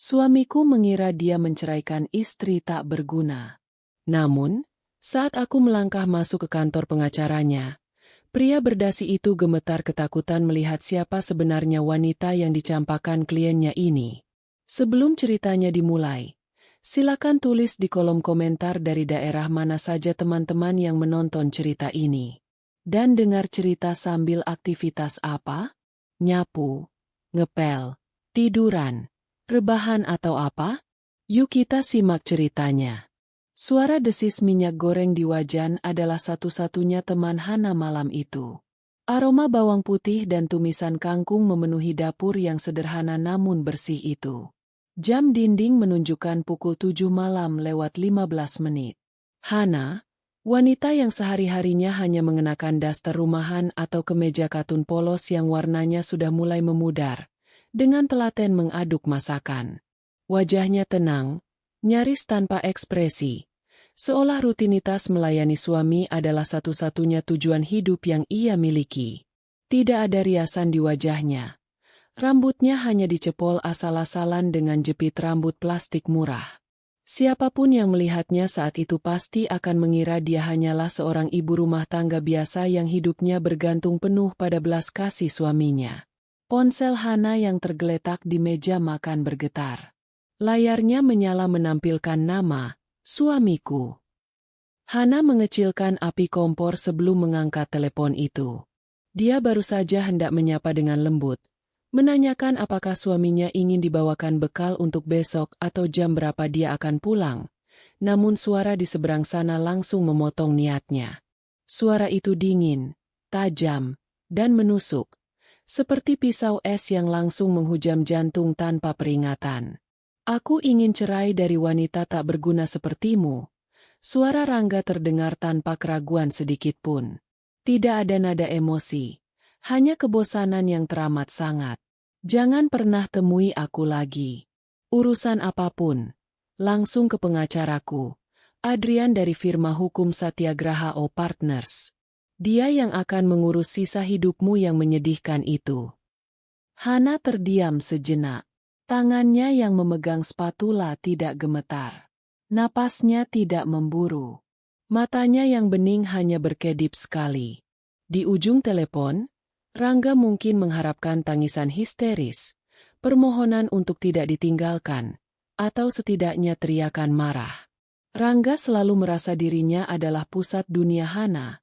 Suamiku mengira dia menceraikan istri tak berguna. Namun, saat aku melangkah masuk ke kantor pengacaranya, pria berdasi itu gemetar ketakutan melihat siapa sebenarnya wanita yang dicampakkan kliennya ini. Sebelum ceritanya dimulai, silakan tulis di kolom komentar dari daerah mana saja teman-teman yang menonton cerita ini. Dan dengar cerita sambil aktivitas apa? Nyapu, ngepel, tiduran, rebahan atau apa? Yuk kita simak ceritanya. Suara desis minyak goreng di wajan adalah satu-satunya teman Hana malam itu. Aroma bawang putih dan tumisan kangkung memenuhi dapur yang sederhana namun bersih itu. Jam dinding menunjukkan pukul 7 malam lewat 15 menit. Hana, wanita yang sehari-harinya hanya mengenakan daster rumahan atau kemeja katun polos yang warnanya sudah mulai memudar, dengan telaten mengaduk masakan. Wajahnya tenang, nyaris tanpa ekspresi, seolah rutinitas melayani suami adalah satu-satunya tujuan hidup yang ia miliki. Tidak ada riasan di wajahnya. Rambutnya hanya dicepol asal-asalan dengan jepit rambut plastik murah. Siapapun yang melihatnya saat itu pasti akan mengira dia hanyalah seorang ibu rumah tangga biasa yang hidupnya bergantung penuh pada belas kasih suaminya. Ponsel Hana yang tergeletak di meja makan bergetar. Layarnya menyala menampilkan nama, suamiku. Hana mengecilkan api kompor sebelum mengangkat telepon itu. Dia baru saja hendak menyapa dengan lembut, menanyakan apakah suaminya ingin dibawakan bekal untuk besok atau jam berapa dia akan pulang. Namun suara di seberang sana langsung memotong niatnya. Suara itu dingin, tajam, dan menusuk. Seperti pisau es yang langsung menghujam jantung tanpa peringatan. Aku ingin cerai dari wanita tak berguna sepertimu. Suara Rangga terdengar tanpa keraguan sedikitpun. Tidak ada nada emosi. Hanya kebosanan yang teramat sangat. Jangan pernah temui aku lagi. Urusan apapun. Langsung ke pengacaraku. Adrian dari firma hukum Satyagraha Partners. Dia yang akan mengurus sisa hidupmu yang menyedihkan itu. Hana terdiam sejenak. Tangannya yang memegang spatula tidak gemetar. Napasnya tidak memburu. Matanya yang bening hanya berkedip sekali. Di ujung telepon, Rangga mungkin mengharapkan tangisan histeris, permohonan untuk tidak ditinggalkan, atau setidaknya teriakan marah. Rangga selalu merasa dirinya adalah pusat dunia Hana.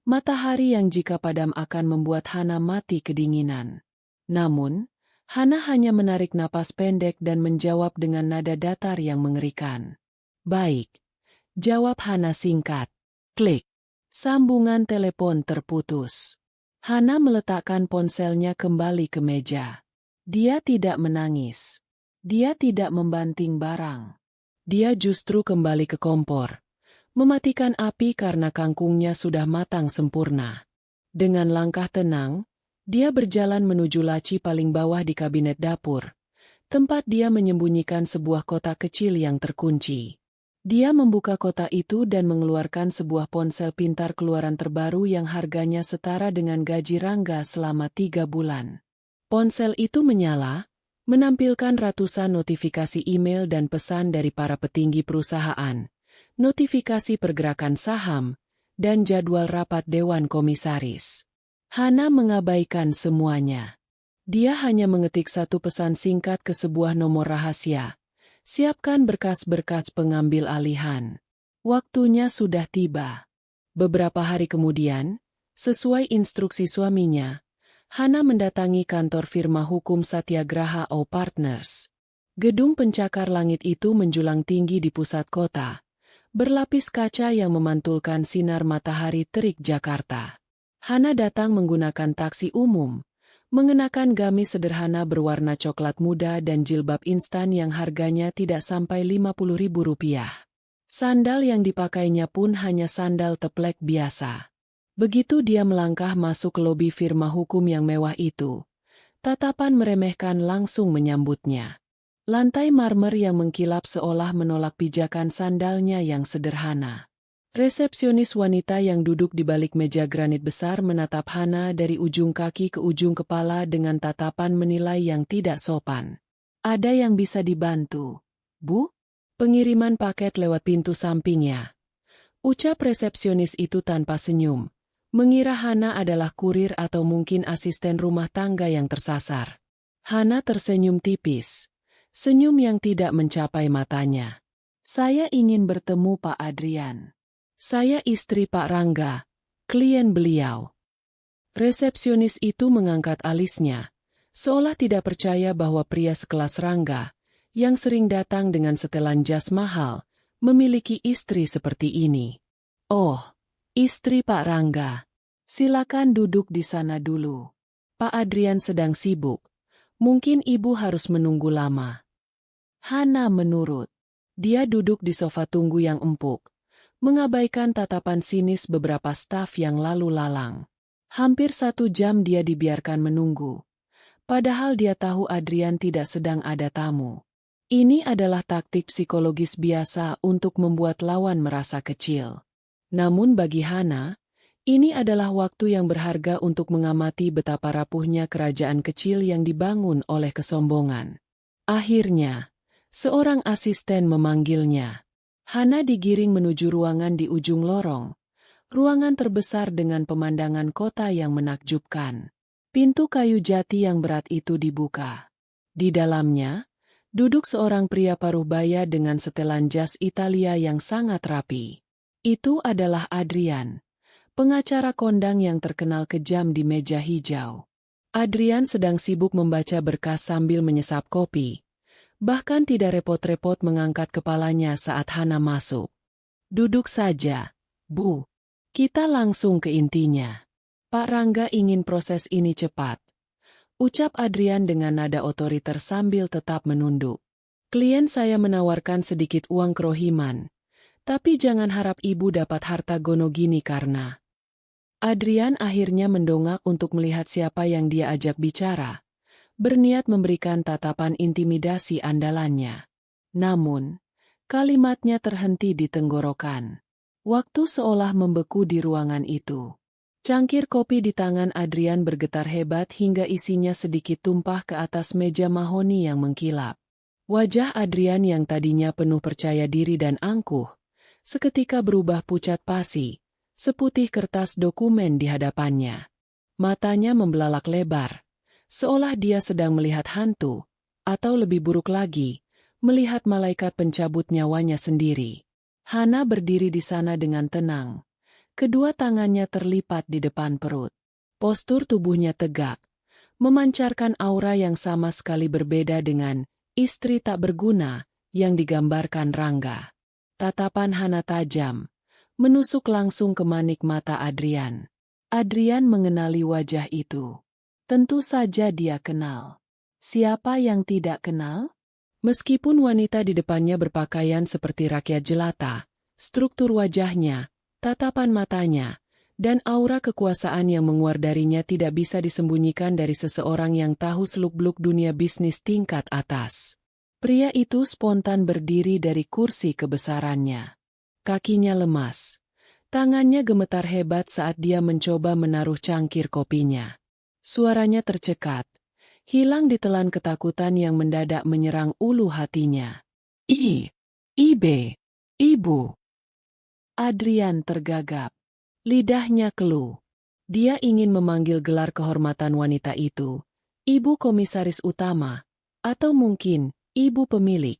Matahari yang jika padam akan membuat Hana mati kedinginan. Namun, Hana hanya menarik napas pendek dan menjawab dengan nada datar yang mengerikan. Baik. Jawab Hana singkat. Klik. Sambungan telepon terputus. Hana meletakkan ponselnya kembali ke meja. Dia tidak menangis. Dia tidak membanting barang. Dia justru kembali ke kompor. Mematikan api karena kangkungnya sudah matang sempurna. Dengan langkah tenang, dia berjalan menuju laci paling bawah di kabinet dapur, tempat dia menyembunyikan sebuah kotak kecil yang terkunci. Dia membuka kotak itu dan mengeluarkan sebuah ponsel pintar keluaran terbaru yang harganya setara dengan gaji Rangga selama 3 bulan. Ponsel itu menyala, menampilkan ratusan notifikasi email dan pesan dari para petinggi perusahaan. Notifikasi pergerakan saham, dan jadwal rapat Dewan Komisaris. Hana mengabaikan semuanya. Dia hanya mengetik satu pesan singkat ke sebuah nomor rahasia. Siapkan berkas-berkas pengambil alihan. Waktunya sudah tiba. Beberapa hari kemudian, sesuai instruksi suaminya, Hana mendatangi kantor firma hukum Satyagraha Partners. Gedung pencakar langit itu menjulang tinggi di pusat kota. Berlapis kaca yang memantulkan sinar matahari terik Jakarta. Hana datang menggunakan taksi umum, mengenakan gamis sederhana berwarna coklat muda dan jilbab instan yang harganya tidak sampai Rp50.000. Sandal yang dipakainya pun hanya sandal teplek biasa. Begitu dia melangkah masuk ke lobi firma hukum yang mewah itu, tatapan meremehkan langsung menyambutnya. Lantai marmer yang mengkilap seolah menolak pijakan sandalnya yang sederhana. Resepsionis wanita yang duduk di balik meja granit besar menatap Hana dari ujung kaki ke ujung kepala dengan tatapan menilai yang tidak sopan. Ada yang bisa dibantu, Bu? Pengiriman paket lewat pintu sampingnya. Ucap resepsionis itu tanpa senyum. Mengira Hana adalah kurir atau mungkin asisten rumah tangga yang tersasar. Hana tersenyum tipis. Senyum yang tidak mencapai matanya. Saya ingin bertemu Pak Adrian. Saya istri Pak Rangga, klien beliau. Resepsionis itu mengangkat alisnya, seolah tidak percaya bahwa pria sekelas Rangga, yang sering datang dengan setelan jas mahal, memiliki istri seperti ini. Oh, istri Pak Rangga. Silakan duduk di sana dulu. Pak Adrian sedang sibuk. Mungkin ibu harus menunggu lama. Hana menurut. Dia duduk di sofa tunggu yang empuk, mengabaikan tatapan sinis beberapa staf yang lalu lalang. Hampir 1 jam dia dibiarkan menunggu. Padahal dia tahu Adrian tidak sedang ada tamu. Ini adalah taktik psikologis biasa untuk membuat lawan merasa kecil. Namun bagi Hana, ini adalah waktu yang berharga untuk mengamati betapa rapuhnya kerajaan kecil yang dibangun oleh kesombongan. Akhirnya, seorang asisten memanggilnya. Hana digiring menuju ruangan di ujung lorong. Ruangan terbesar dengan pemandangan kota yang menakjubkan. Pintu kayu jati yang berat itu dibuka. Di dalamnya, duduk seorang pria paruh baya dengan setelan jas Italia yang sangat rapi. Itu adalah Adrian, pengacara kondang yang terkenal kejam di meja hijau. Adrian sedang sibuk membaca berkas sambil menyesap kopi. Bahkan tidak repot-repot mengangkat kepalanya saat Hana masuk. Duduk saja, Bu. Kita langsung ke intinya. Pak Rangga ingin proses ini cepat. Ucap Adrian dengan nada otoriter sambil tetap menunduk. Klien saya menawarkan sedikit uang kerohiman. Tapi jangan harap ibu dapat harta gono gini karena... Adrian akhirnya mendongak untuk melihat siapa yang dia ajak bicara. Berniat memberikan tatapan intimidasi andalannya. Namun, kalimatnya terhenti di tenggorokan. Waktu seolah membeku di ruangan itu. Cangkir kopi di tangan Adrian bergetar hebat hingga isinya sedikit tumpah ke atas meja mahoni yang mengkilap. Wajah Adrian yang tadinya penuh percaya diri dan angkuh, seketika berubah pucat pasi, seputih kertas dokumen di hadapannya. Matanya membelalak lebar. Seolah dia sedang melihat hantu, atau lebih buruk lagi, melihat malaikat pencabut nyawanya sendiri. Hana berdiri di sana dengan tenang. Kedua tangannya terlipat di depan perut. Postur tubuhnya tegak, memancarkan aura yang sama sekali berbeda dengan istri tak berguna yang digambarkan Rangga. Tatapan Hana tajam, menusuk langsung ke manik mata Adrian. Adrian mengenali wajah itu. Tentu saja dia kenal. Siapa yang tidak kenal? Meskipun wanita di depannya berpakaian seperti rakyat jelata, struktur wajahnya, tatapan matanya, dan aura kekuasaan yang menguar darinya tidak bisa disembunyikan dari seseorang yang tahu seluk-beluk dunia bisnis tingkat atas. Pria itu spontan berdiri dari kursi kebesarannya. Kakinya lemas. Tangannya gemetar hebat saat dia mencoba menaruh cangkir kopinya. Suaranya tercekat, hilang ditelan ketakutan yang mendadak menyerang ulu hatinya. Ibu. Adrian tergagap. Lidahnya keluh. Dia ingin memanggil gelar kehormatan wanita itu, ibu komisaris utama, atau mungkin ibu pemilik,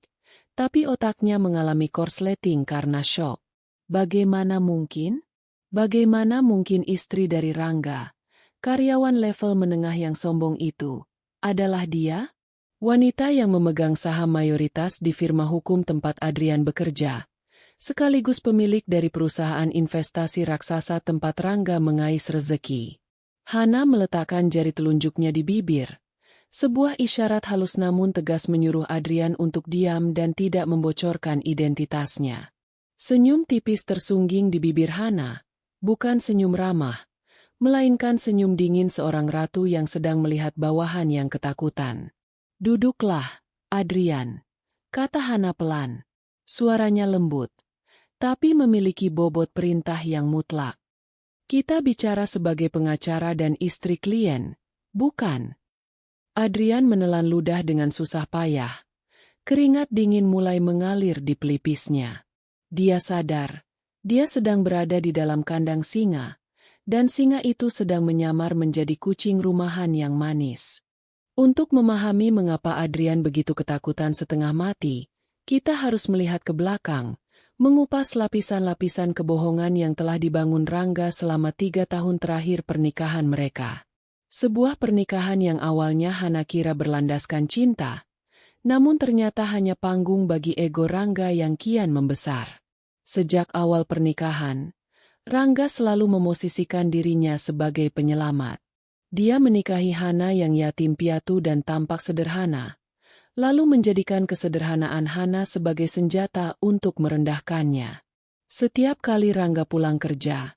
tapi otaknya mengalami korsleting karena syok. Bagaimana mungkin? Bagaimana mungkin istri dari Rangga, karyawan level menengah yang sombong itu, adalah dia? Wanita yang memegang saham mayoritas di firma hukum tempat Adrian bekerja, sekaligus pemilik dari perusahaan investasi raksasa tempat Rangga mengais rezeki. Hana meletakkan jari telunjuknya di bibir. Sebuah isyarat halus namun tegas menyuruh Adrian untuk diam dan tidak membocorkan identitasnya. Senyum tipis tersungging di bibir Hana, bukan senyum ramah, melainkan senyum dingin seorang ratu yang sedang melihat bawahan yang ketakutan. Duduklah, Adrian, kata Hana pelan. Suaranya lembut, tapi memiliki bobot perintah yang mutlak. Kita bicara sebagai pengacara dan istri klien, bukan? Adrian menelan ludah dengan susah payah. Keringat dingin mulai mengalir di pelipisnya. Dia sadar, dia sedang berada di dalam kandang singa, dan singa itu sedang menyamar menjadi kucing rumahan yang manis. Untuk memahami mengapa Adrian begitu ketakutan setengah mati, kita harus melihat ke belakang, mengupas lapisan-lapisan kebohongan yang telah dibangun Rangga selama 3 tahun terakhir pernikahan mereka. Sebuah pernikahan yang awalnya Hana kira berlandaskan cinta, namun ternyata hanya panggung bagi ego Rangga yang kian membesar. Sejak awal pernikahan, Rangga selalu memosisikan dirinya sebagai penyelamat. Dia menikahi Hana yang yatim piatu dan tampak sederhana, lalu menjadikan kesederhanaan Hana sebagai senjata untuk merendahkannya. Setiap kali Rangga pulang kerja,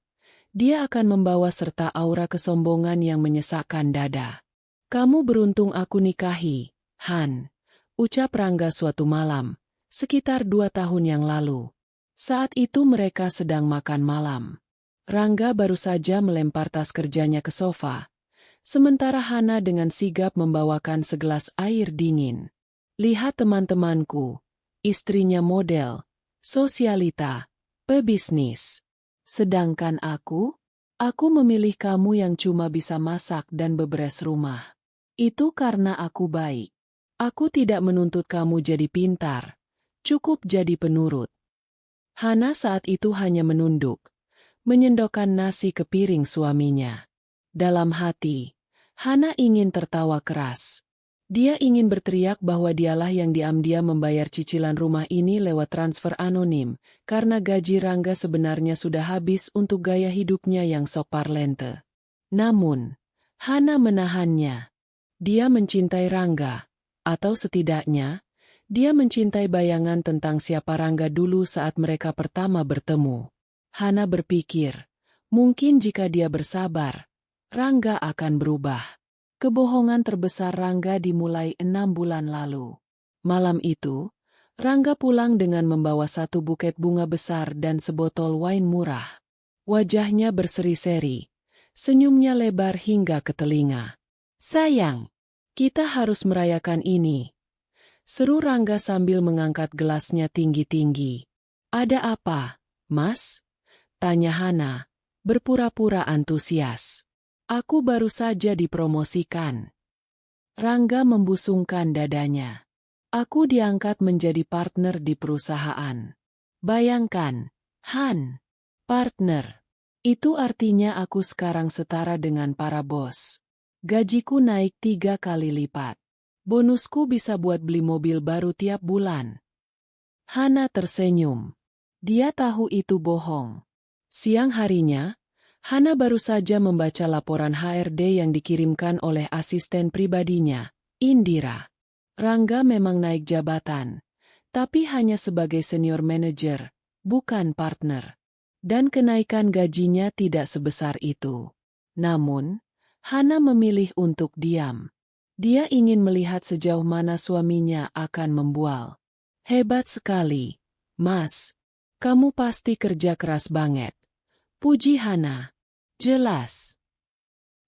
dia akan membawa serta aura kesombongan yang menyesakkan dada. "Kamu beruntung aku nikahi, Han," ucap Rangga suatu malam, sekitar 2 tahun yang lalu. Saat itu mereka sedang makan malam. Rangga baru saja melempar tas kerjanya ke sofa, sementara Hana dengan sigap membawakan segelas air dingin. "Lihat teman-temanku, istrinya model, sosialita, pebisnis. Sedangkan aku memilih kamu yang cuma bisa masak dan beberes rumah. Itu karena aku baik. Aku tidak menuntut kamu jadi pintar, cukup jadi penurut." Hana saat itu hanya menunduk, menyendokkan nasi ke piring suaminya. Dalam hati, Hana ingin tertawa keras. Dia ingin berteriak bahwa dialah yang diam-diam membayar cicilan rumah ini lewat transfer anonim, karena gaji Rangga sebenarnya sudah habis untuk gaya hidupnya yang sok parlente. Namun, Hana menahannya. Dia mencintai Rangga, atau setidaknya, dia mencintai bayangan tentang siapa Rangga dulu saat mereka pertama bertemu. Hana berpikir, mungkin jika dia bersabar, Rangga akan berubah. Kebohongan terbesar Rangga dimulai 6 bulan lalu. Malam itu, Rangga pulang dengan membawa 1 buket bunga besar dan sebotol wine murah. Wajahnya berseri-seri, senyumnya lebar hingga ke telinga. "Sayang, kita harus merayakan ini," seru Rangga sambil mengangkat gelasnya tinggi-tinggi. "Ada apa, Mas?" tanya Hana, berpura-pura antusias. "Aku baru saja dipromosikan." Rangga membusungkan dadanya. "Aku diangkat menjadi partner di perusahaan." "Bayangkan, Han, partner. Itu artinya aku sekarang setara dengan para bos. Gajiku naik 3 kali lipat. Bonusku bisa buat beli mobil baru tiap bulan." Hana tersenyum. Dia tahu itu bohong. Siang harinya, Hana baru saja membaca laporan HRD yang dikirimkan oleh asisten pribadinya, Indira. Rangga memang naik jabatan, tapi hanya sebagai senior manager, bukan partner. Dan kenaikan gajinya tidak sebesar itu. Namun, Hana memilih untuk diam. Dia ingin melihat sejauh mana suaminya akan membual. "Hebat sekali, Mas. Kamu pasti kerja keras banget," puji Hana. "Jelas."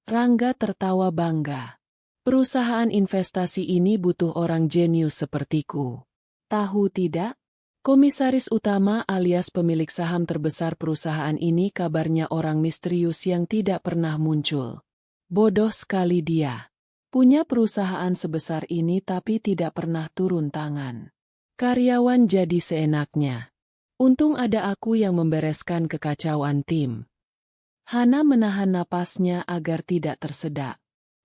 Rangga tertawa bangga. "Perusahaan investasi ini butuh orang jenius sepertiku. Tahu tidak? Komisaris utama alias pemilik saham terbesar perusahaan ini kabarnya orang misterius yang tidak pernah muncul. Bodoh sekali dia. Punya perusahaan sebesar ini tapi tidak pernah turun tangan. Karyawan jadi seenaknya. Untung ada aku yang membereskan kekacauan tim." Hana menahan napasnya agar tidak tersedak.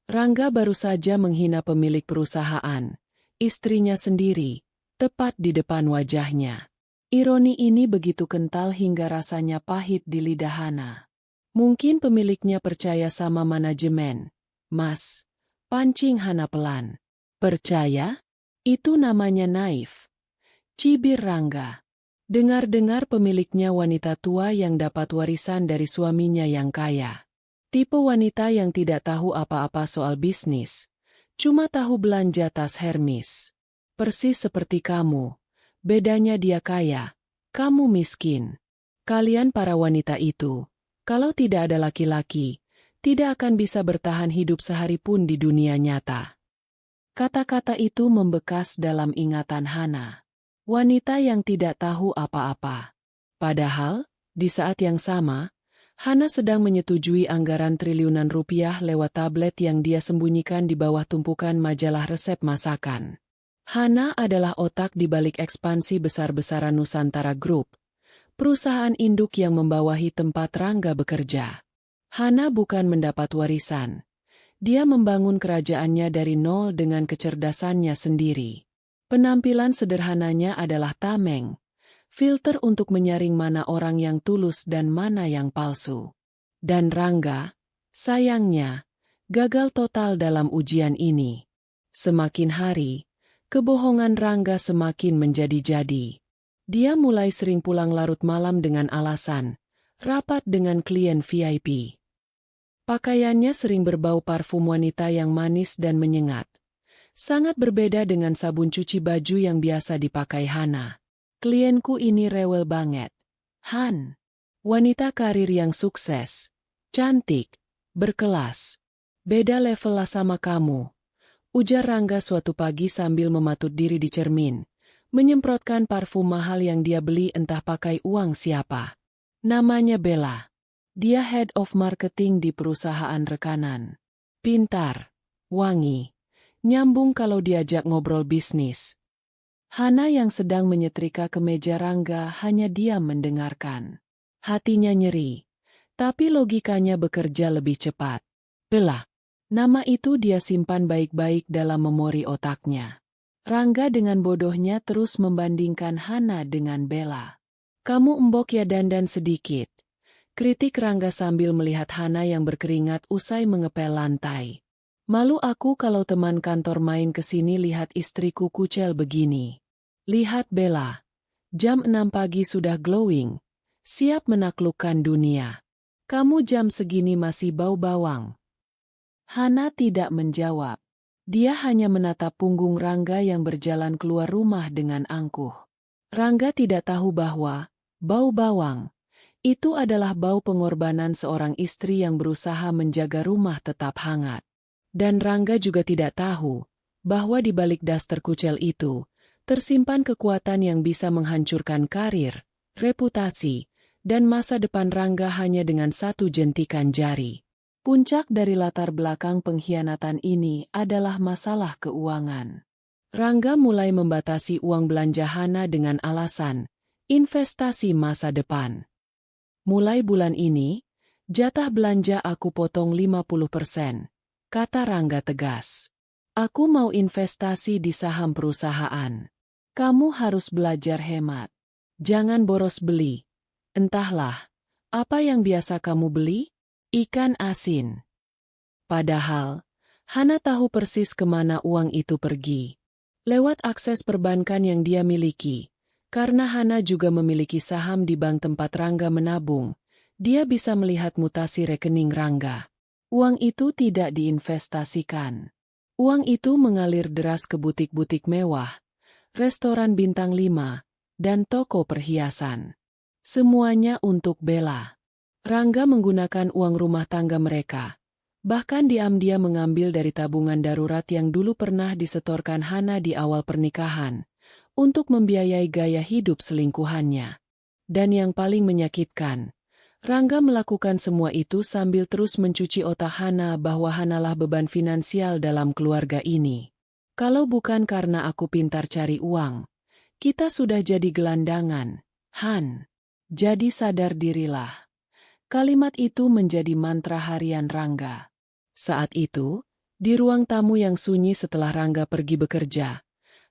Rangga baru saja menghina pemilik perusahaan, istrinya sendiri, tepat di depan wajahnya. Ironi ini begitu kental hingga rasanya pahit di lidah Hana. "Mungkin pemiliknya percaya sama manajemen, Mas," pancing Hana pelan. "Percaya? Itu namanya naif," cibir Rangga. "Dengar-dengar pemiliknya wanita tua yang dapat warisan dari suaminya yang kaya. Tipe wanita yang tidak tahu apa-apa soal bisnis, cuma tahu belanja tas Hermes. Persis seperti kamu, bedanya dia kaya, kamu miskin. Kalian para wanita itu, kalau tidak ada laki-laki, tidak akan bisa bertahan hidup sehari pun di dunia nyata." Kata-kata itu membekas dalam ingatan Hana. Wanita yang tidak tahu apa-apa. Padahal, di saat yang sama, Hana sedang menyetujui anggaran triliunan rupiah lewat tablet yang dia sembunyikan di bawah tumpukan majalah resep masakan. Hana adalah otak di balik ekspansi besar-besaran Nusantara Group, perusahaan induk yang membawahi tempat Rangga bekerja. Hana bukan mendapat warisan. Dia membangun kerajaannya dari nol dengan kecerdasannya sendiri. Penampilan sederhananya adalah tameng, filter untuk menyaring mana orang yang tulus dan mana yang palsu. Dan Rangga, sayangnya, gagal total dalam ujian ini. Semakin hari, kebohongan Rangga semakin menjadi-jadi. Dia mulai sering pulang larut malam dengan alasan rapat dengan klien VIP. Pakaiannya sering berbau parfum wanita yang manis dan menyengat. Sangat berbeda dengan sabun cuci baju yang biasa dipakai Hana. Klienku ini rewel banget. Han, wanita karir yang sukses, cantik, berkelas. Beda level lah sama kamu. Ujar Rangga suatu pagi sambil mematut diri di cermin, menyemprotkan parfum mahal yang dia beli entah pakai uang siapa. Namanya Bella. Dia head of marketing di perusahaan rekanan. Pintar, wangi, nyambung kalau diajak ngobrol bisnis. Hana yang sedang menyetrika kemeja Rangga hanya diam mendengarkan. Hatinya nyeri, tapi logikanya bekerja lebih cepat. Bella. Nama itu dia simpan baik-baik dalam memori otaknya. Rangga dengan bodohnya terus membandingkan Hana dengan Bella. Kamu embok ya dandan sedikit. Kritik Rangga sambil melihat Hana yang berkeringat usai mengepel lantai. Malu aku kalau teman kantor main ke sini lihat istriku kucel begini. Lihat Bella. Jam 6 pagi sudah glowing. Siap menaklukkan dunia. Kamu jam segini masih bau bawang. Hana tidak menjawab. Dia hanya menatap punggung Rangga yang berjalan keluar rumah dengan angkuh. Rangga tidak tahu bahwa bau bawang itu adalah bau pengorbanan seorang istri yang berusaha menjaga rumah tetap hangat. Dan Rangga juga tidak tahu bahwa di balik daster kucel itu tersimpan kekuatan yang bisa menghancurkan karir, reputasi, dan masa depan Rangga hanya dengan satu jentikan jari. Puncak dari latar belakang pengkhianatan ini adalah masalah keuangan. Rangga mulai membatasi uang belanja Hana dengan alasan investasi masa depan. Mulai bulan ini, jatah belanja aku potong 50%, kata Rangga tegas. Aku mau investasi di saham perusahaan. Kamu harus belajar hemat. Jangan boros beli. Entahlah, apa yang biasa kamu beli? Ikan asin. Padahal, Hana tahu persis kemana uang itu pergi. Lewat akses perbankan yang dia miliki. Karena Hana juga memiliki saham di bank tempat Rangga menabung, dia bisa melihat mutasi rekening Rangga. Uang itu tidak diinvestasikan. Uang itu mengalir deras ke butik-butik mewah, restoran bintang 5, dan toko perhiasan. Semuanya untuk Bella. Rangga menggunakan uang rumah tangga mereka. Bahkan diam-diam mengambil dari tabungan darurat yang dulu pernah disetorkan Hana di awal pernikahan, untuk membiayai gaya hidup selingkuhannya. Dan yang paling menyakitkan, Rangga melakukan semua itu sambil terus mencuci otak Hana bahwa Hanalah beban finansial dalam keluarga ini. Kalau bukan karena aku pintar cari uang, kita sudah jadi gelandangan, Han. Jadi sadar dirilah. Kalimat itu menjadi mantra harian Rangga. Saat itu, di ruang tamu yang sunyi setelah Rangga pergi bekerja,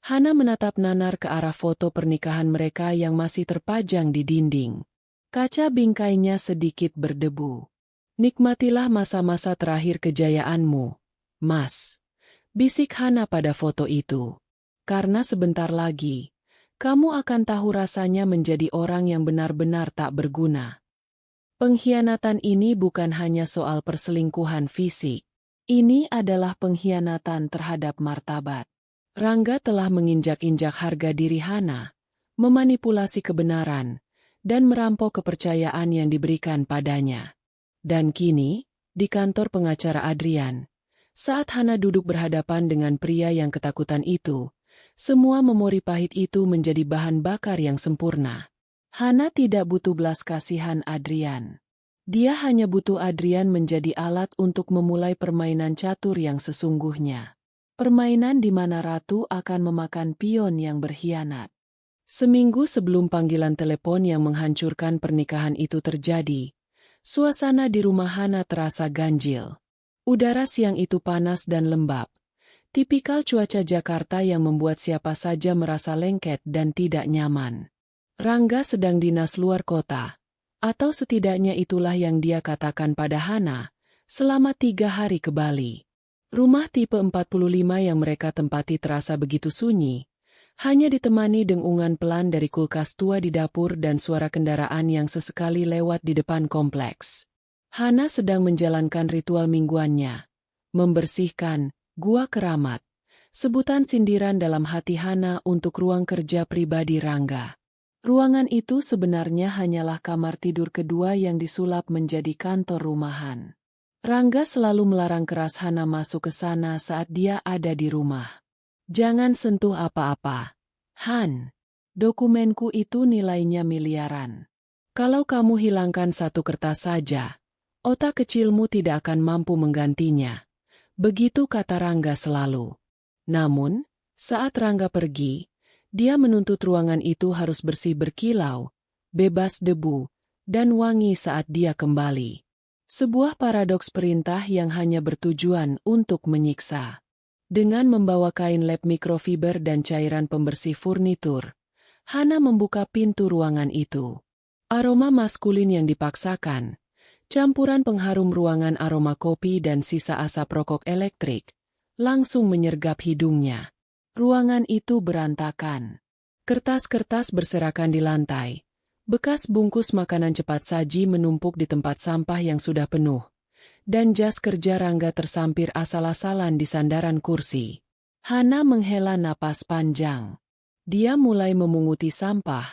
Hana menatap nanar ke arah foto pernikahan mereka yang masih terpajang di dinding. Kaca bingkainya sedikit berdebu. Nikmatilah masa-masa terakhir kejayaanmu, Mas. Bisik Hana pada foto itu. Karena sebentar lagi, kamu akan tahu rasanya menjadi orang yang benar-benar tak berguna. Pengkhianatan ini bukan hanya soal perselingkuhan fisik. Ini adalah pengkhianatan terhadap martabat. Rangga telah menginjak-injak harga diri Hana, memanipulasi kebenaran, dan merampok kepercayaan yang diberikan padanya. Dan kini, di kantor pengacara Adrian, Saat Hana duduk berhadapan dengan pria yang ketakutan itu, semua memori pahit itu menjadi bahan bakar yang sempurna. Hana tidak butuh belas kasihan Adrian. Dia hanya butuh Adrian menjadi alat untuk memulai permainan catur yang sesungguhnya. Permainan di mana ratu akan memakan pion yang berkhianat. Seminggu sebelum panggilan telepon yang menghancurkan pernikahan itu terjadi, suasana di rumah Hana terasa ganjil. Udara siang itu panas dan lembab. Tipikal cuaca Jakarta yang membuat siapa saja merasa lengket dan tidak nyaman. Rangga sedang dinas luar kota, atau setidaknya itulah yang dia katakan pada Hana, selama 3 hari ke Bali. Rumah tipe 45 yang mereka tempati terasa begitu sunyi, hanya ditemani dengungan pelan dari kulkas tua di dapur dan suara kendaraan yang sesekali lewat di depan kompleks. Hana sedang menjalankan ritual mingguannya, membersihkan gua keramat, sebutan sindiran dalam hati Hana untuk ruang kerja pribadi Rangga. Ruangan itu sebenarnya hanyalah kamar tidur kedua yang disulap menjadi kantor rumahan. Rangga selalu melarang keras Hana masuk ke sana saat dia ada di rumah. Jangan sentuh apa-apa, Han. Dokumenku itu nilainya miliaran. Kalau kamu hilangkan satu kertas saja, otak kecilmu tidak akan mampu menggantinya. Begitu kata Rangga selalu. Namun, saat Rangga pergi, dia menuntut ruangan itu harus bersih berkilau, bebas debu, dan wangi saat dia kembali. Sebuah paradoks perintah yang hanya bertujuan untuk menyiksa. Dengan membawa kain lap mikrofiber dan cairan pembersih furnitur, Hana membuka pintu ruangan itu. Aroma maskulin yang dipaksakan, campuran pengharum ruangan aroma kopi dan sisa asap rokok elektrik, langsung menyergap hidungnya. Ruangan itu berantakan. Kertas-kertas berserakan di lantai. Bekas bungkus makanan cepat saji menumpuk di tempat sampah yang sudah penuh. Dan jas kerja Rangga tersampir asal-asalan di sandaran kursi. Hana menghela napas panjang. Dia mulai memunguti sampah,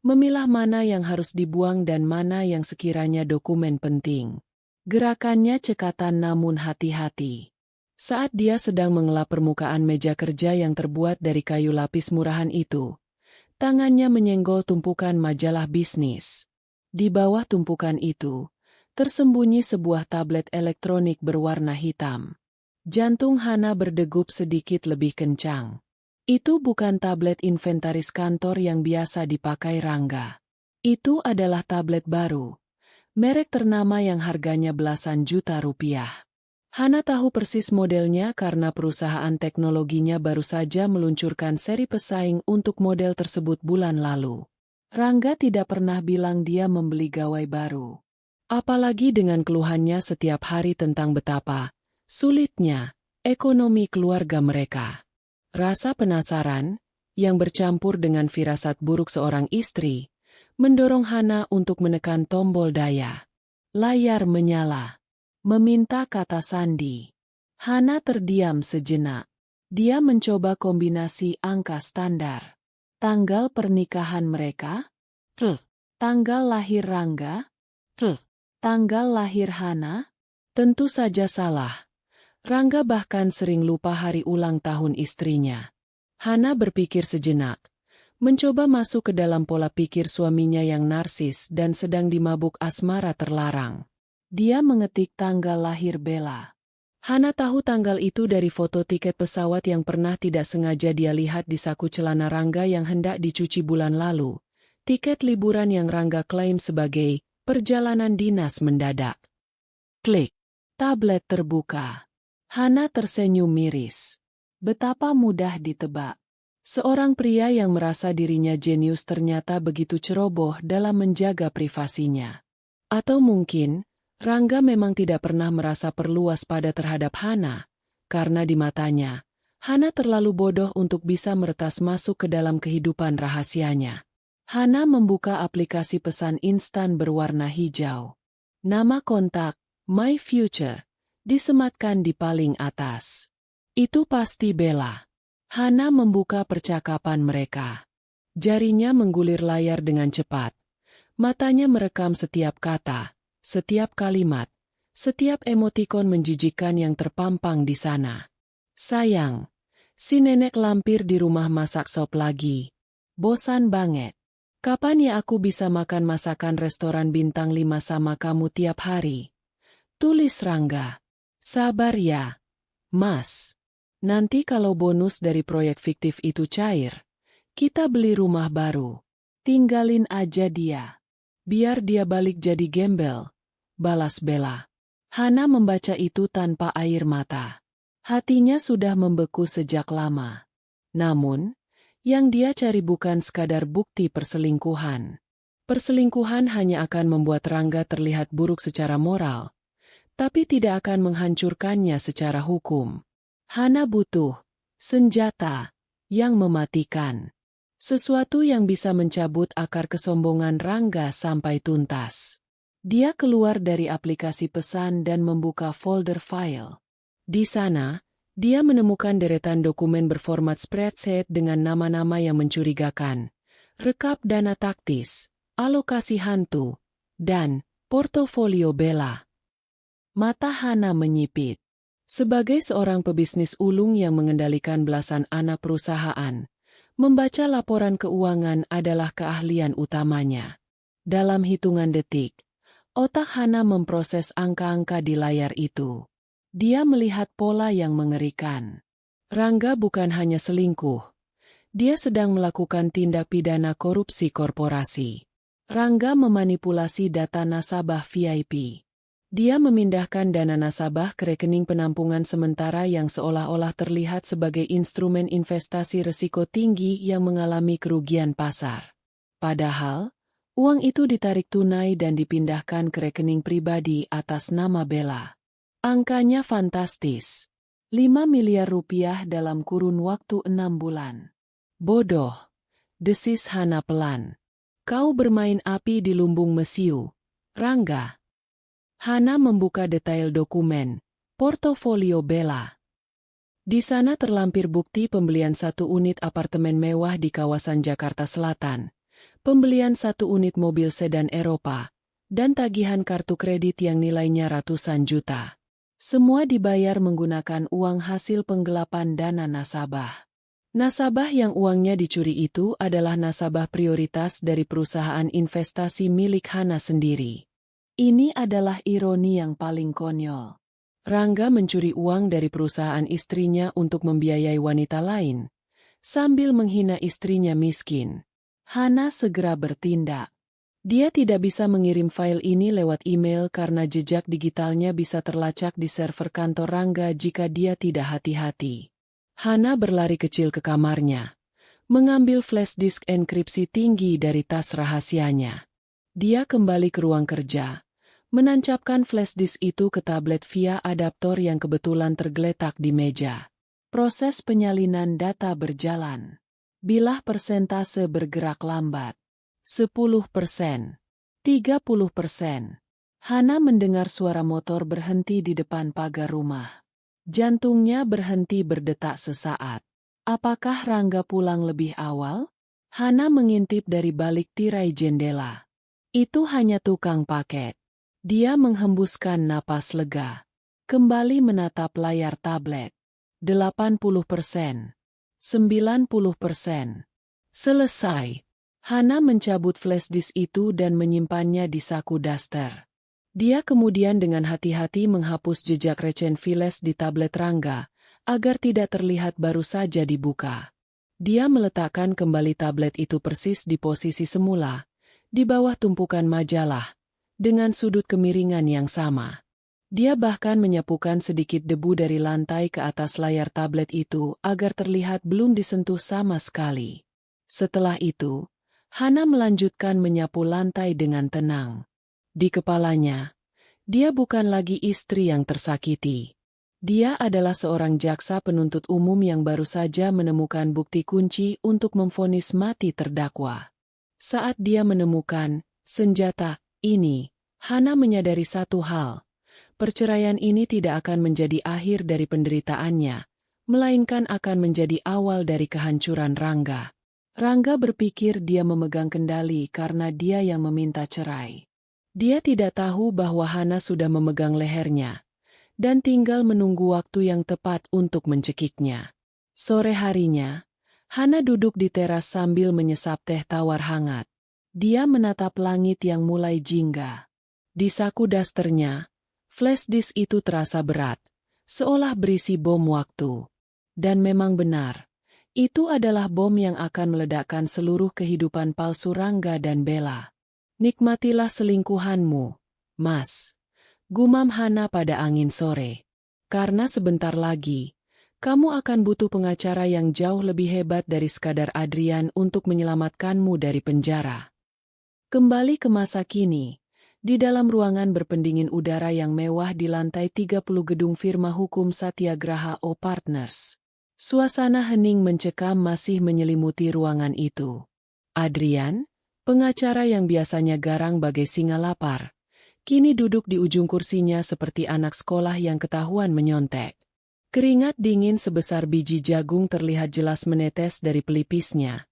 memilah mana yang harus dibuang dan mana yang sekiranya dokumen penting. Gerakannya cekatan namun hati-hati. Saat dia sedang mengelap permukaan meja kerja yang terbuat dari kayu lapis murahan itu, tangannya menyenggol tumpukan majalah bisnis. Di bawah tumpukan itu, tersembunyi sebuah tablet elektronik berwarna hitam. Jantung Hana berdegup sedikit lebih kencang. Itu bukan tablet inventaris kantor yang biasa dipakai Rangga. Itu adalah tablet baru, merek ternama yang harganya belasan juta rupiah. Hana tahu persis modelnya karena perusahaan teknologinya baru saja meluncurkan seri pesaing untuk model tersebut bulan lalu. Rangga tidak pernah bilang dia membeli gawai baru. Apalagi dengan keluhannya setiap hari tentang betapa sulitnya ekonomi keluarga mereka. Rasa penasaran, yang bercampur dengan firasat buruk seorang istri, mendorong Hana untuk menekan tombol daya. Layar menyala. Meminta kata sandi. Hana terdiam sejenak. Dia mencoba kombinasi angka standar. Tanggal pernikahan mereka? Tanggal lahir Rangga? Tanggal lahir Hana? Tentu saja salah. Rangga bahkan sering lupa hari ulang tahun istrinya. Hana berpikir sejenak, mencoba masuk ke dalam pola pikir suaminya yang narsis dan sedang dimabuk asmara terlarang. Dia mengetik tanggal lahir Bella. Hana tahu tanggal itu dari foto tiket pesawat yang pernah tidak sengaja dia lihat di saku celana Rangga yang hendak dicuci bulan lalu. Tiket liburan yang Rangga klaim sebagai perjalanan dinas mendadak. Klik. Tablet terbuka. Hana tersenyum miris. Betapa mudah ditebak. Seorang pria yang merasa dirinya jenius ternyata begitu ceroboh dalam menjaga privasinya. Atau mungkin Rangga memang tidak pernah merasa perlu waspada terhadap Hana, karena di matanya, Hana terlalu bodoh untuk bisa meretas masuk ke dalam kehidupan rahasianya. Hana membuka aplikasi pesan instan berwarna hijau. Nama kontak, My Future, disematkan di paling atas. Itu pasti Bella. Hana membuka percakapan mereka. Jarinya menggulir layar dengan cepat. Matanya merekam setiap kata, setiap kalimat, Setiap emotikon menjijikkan yang terpampang di sana. Sayang, si nenek lampir di rumah masak sop lagi. Bosan banget. Kapan ya aku bisa makan masakan restoran bintang 5 sama kamu tiap hari? Tulis Rangga. Sabar ya, Mas. Nanti kalau bonus dari proyek fiktif itu cair, kita beli rumah baru. Tinggalin aja dia. Biar dia balik jadi gembel. Balas Bella. Hana membaca itu tanpa air mata. Hatinya sudah membeku sejak lama. Namun, yang dia cari bukan sekadar bukti perselingkuhan. Perselingkuhan hanya akan membuat Rangga terlihat buruk secara moral, tapi tidak akan menghancurkannya secara hukum. Hana butuh senjata yang mematikan. Sesuatu yang bisa mencabut akar kesombongan Rangga sampai tuntas. Dia keluar dari aplikasi pesan dan membuka folder file. Di sana, dia menemukan deretan dokumen berformat spreadsheet dengan nama-nama yang mencurigakan, rekap dana taktis, alokasi hantu, dan portofolio Bella. Mata Hana menyipit. Sebagai seorang pebisnis ulung yang mengendalikan belasan anak perusahaan, membaca laporan keuangan adalah keahlian utamanya. Dalam hitungan detik, otak Hana memproses angka-angka di layar itu. Dia melihat pola yang mengerikan. Rangga bukan hanya selingkuh. Dia sedang melakukan tindak pidana korupsi korporasi. Rangga memanipulasi data nasabah VIP. Dia memindahkan dana nasabah ke rekening penampungan sementara yang seolah-olah terlihat sebagai instrumen investasi risiko tinggi yang mengalami kerugian pasar. Padahal, uang itu ditarik tunai dan dipindahkan ke rekening pribadi atas nama Bella. Angkanya fantastis. 5 miliar rupiah dalam kurun waktu 6 bulan. Bodoh, desis Hana pelan. Kau bermain api di lumbung mesiu, Rangga. Hana membuka detail dokumen, portofolio Bella. Di sana terlampir bukti pembelian 1 unit apartemen mewah di kawasan Jakarta Selatan, pembelian 1 unit mobil sedan Eropa, dan tagihan kartu kredit yang nilainya ratusan juta. Semua dibayar menggunakan uang hasil penggelapan dana nasabah. Nasabah yang uangnya dicuri itu adalah nasabah prioritas dari perusahaan investasi milik Hana sendiri. Ini adalah ironi yang paling konyol. Rangga mencuri uang dari perusahaan istrinya untuk membiayai wanita lain, sambil menghina istrinya miskin. Hana segera bertindak. Dia tidak bisa mengirim file ini lewat email karena jejak digitalnya bisa terlacak di server kantor Rangga jika dia tidak hati-hati. Hana berlari kecil ke kamarnya, mengambil flash disk enkripsi tinggi dari tas rahasianya. Dia kembali ke ruang kerja, menancapkan flash disk itu ke tablet via adaptor yang kebetulan tergeletak di meja. Proses penyalinan data berjalan. Bilah persentase bergerak lambat. 10%. 30%. Hana mendengar suara motor berhenti di depan pagar rumah. Jantungnya berhenti berdetak sesaat. Apakah Rangga pulang lebih awal? Hana mengintip dari balik tirai jendela. Itu hanya tukang paket. Dia menghembuskan napas lega. Kembali menatap layar tablet. 80%. 90%. Selesai. Hana mencabut flash disk itu dan menyimpannya di saku daster. Dia kemudian dengan hati-hati menghapus jejak recen files di tablet Rangga, agar tidak terlihat baru saja dibuka. Dia meletakkan kembali tablet itu persis di posisi semula, di bawah tumpukan majalah, dengan sudut kemiringan yang sama. Dia bahkan menyapukan sedikit debu dari lantai ke atas layar tablet itu agar terlihat belum disentuh sama sekali. Setelah itu, Hana melanjutkan menyapu lantai dengan tenang. Di kepalanya, dia bukan lagi istri yang tersakiti. Dia adalah seorang jaksa penuntut umum yang baru saja menemukan bukti kunci untuk memvonis mati terdakwa. Saat dia menemukan senjata ini, Hana menyadari satu hal. Perceraian ini tidak akan menjadi akhir dari penderitaannya, melainkan akan menjadi awal dari kehancuran Rangga. Rangga berpikir dia memegang kendali karena dia yang meminta cerai. Dia tidak tahu bahwa Hana sudah memegang lehernya, dan tinggal menunggu waktu yang tepat untuk mencekiknya. Sore harinya, Hana duduk di teras sambil menyesap teh tawar hangat. Dia menatap langit yang mulai jingga. Di saku dasternya, flash disk itu terasa berat, seolah berisi bom waktu. Dan memang benar, itu adalah bom yang akan meledakkan seluruh kehidupan palsu Rangga dan Bella. Nikmatilah selingkuhanmu, Mas. Gumam Hana pada angin sore. Karena sebentar lagi, kamu akan butuh pengacara yang jauh lebih hebat dari sekadar Adrian untuk menyelamatkanmu dari penjara. Kembali ke masa kini, di dalam ruangan berpendingin udara yang mewah di lantai 30 gedung firma hukum Satyagraha O Partners. Suasana hening mencekam masih menyelimuti ruangan itu. Adrian, pengacara yang biasanya garang bagai singa lapar, kini duduk di ujung kursinya seperti anak sekolah yang ketahuan menyontek. Keringat dingin sebesar biji jagung terlihat jelas menetes dari pelipisnya,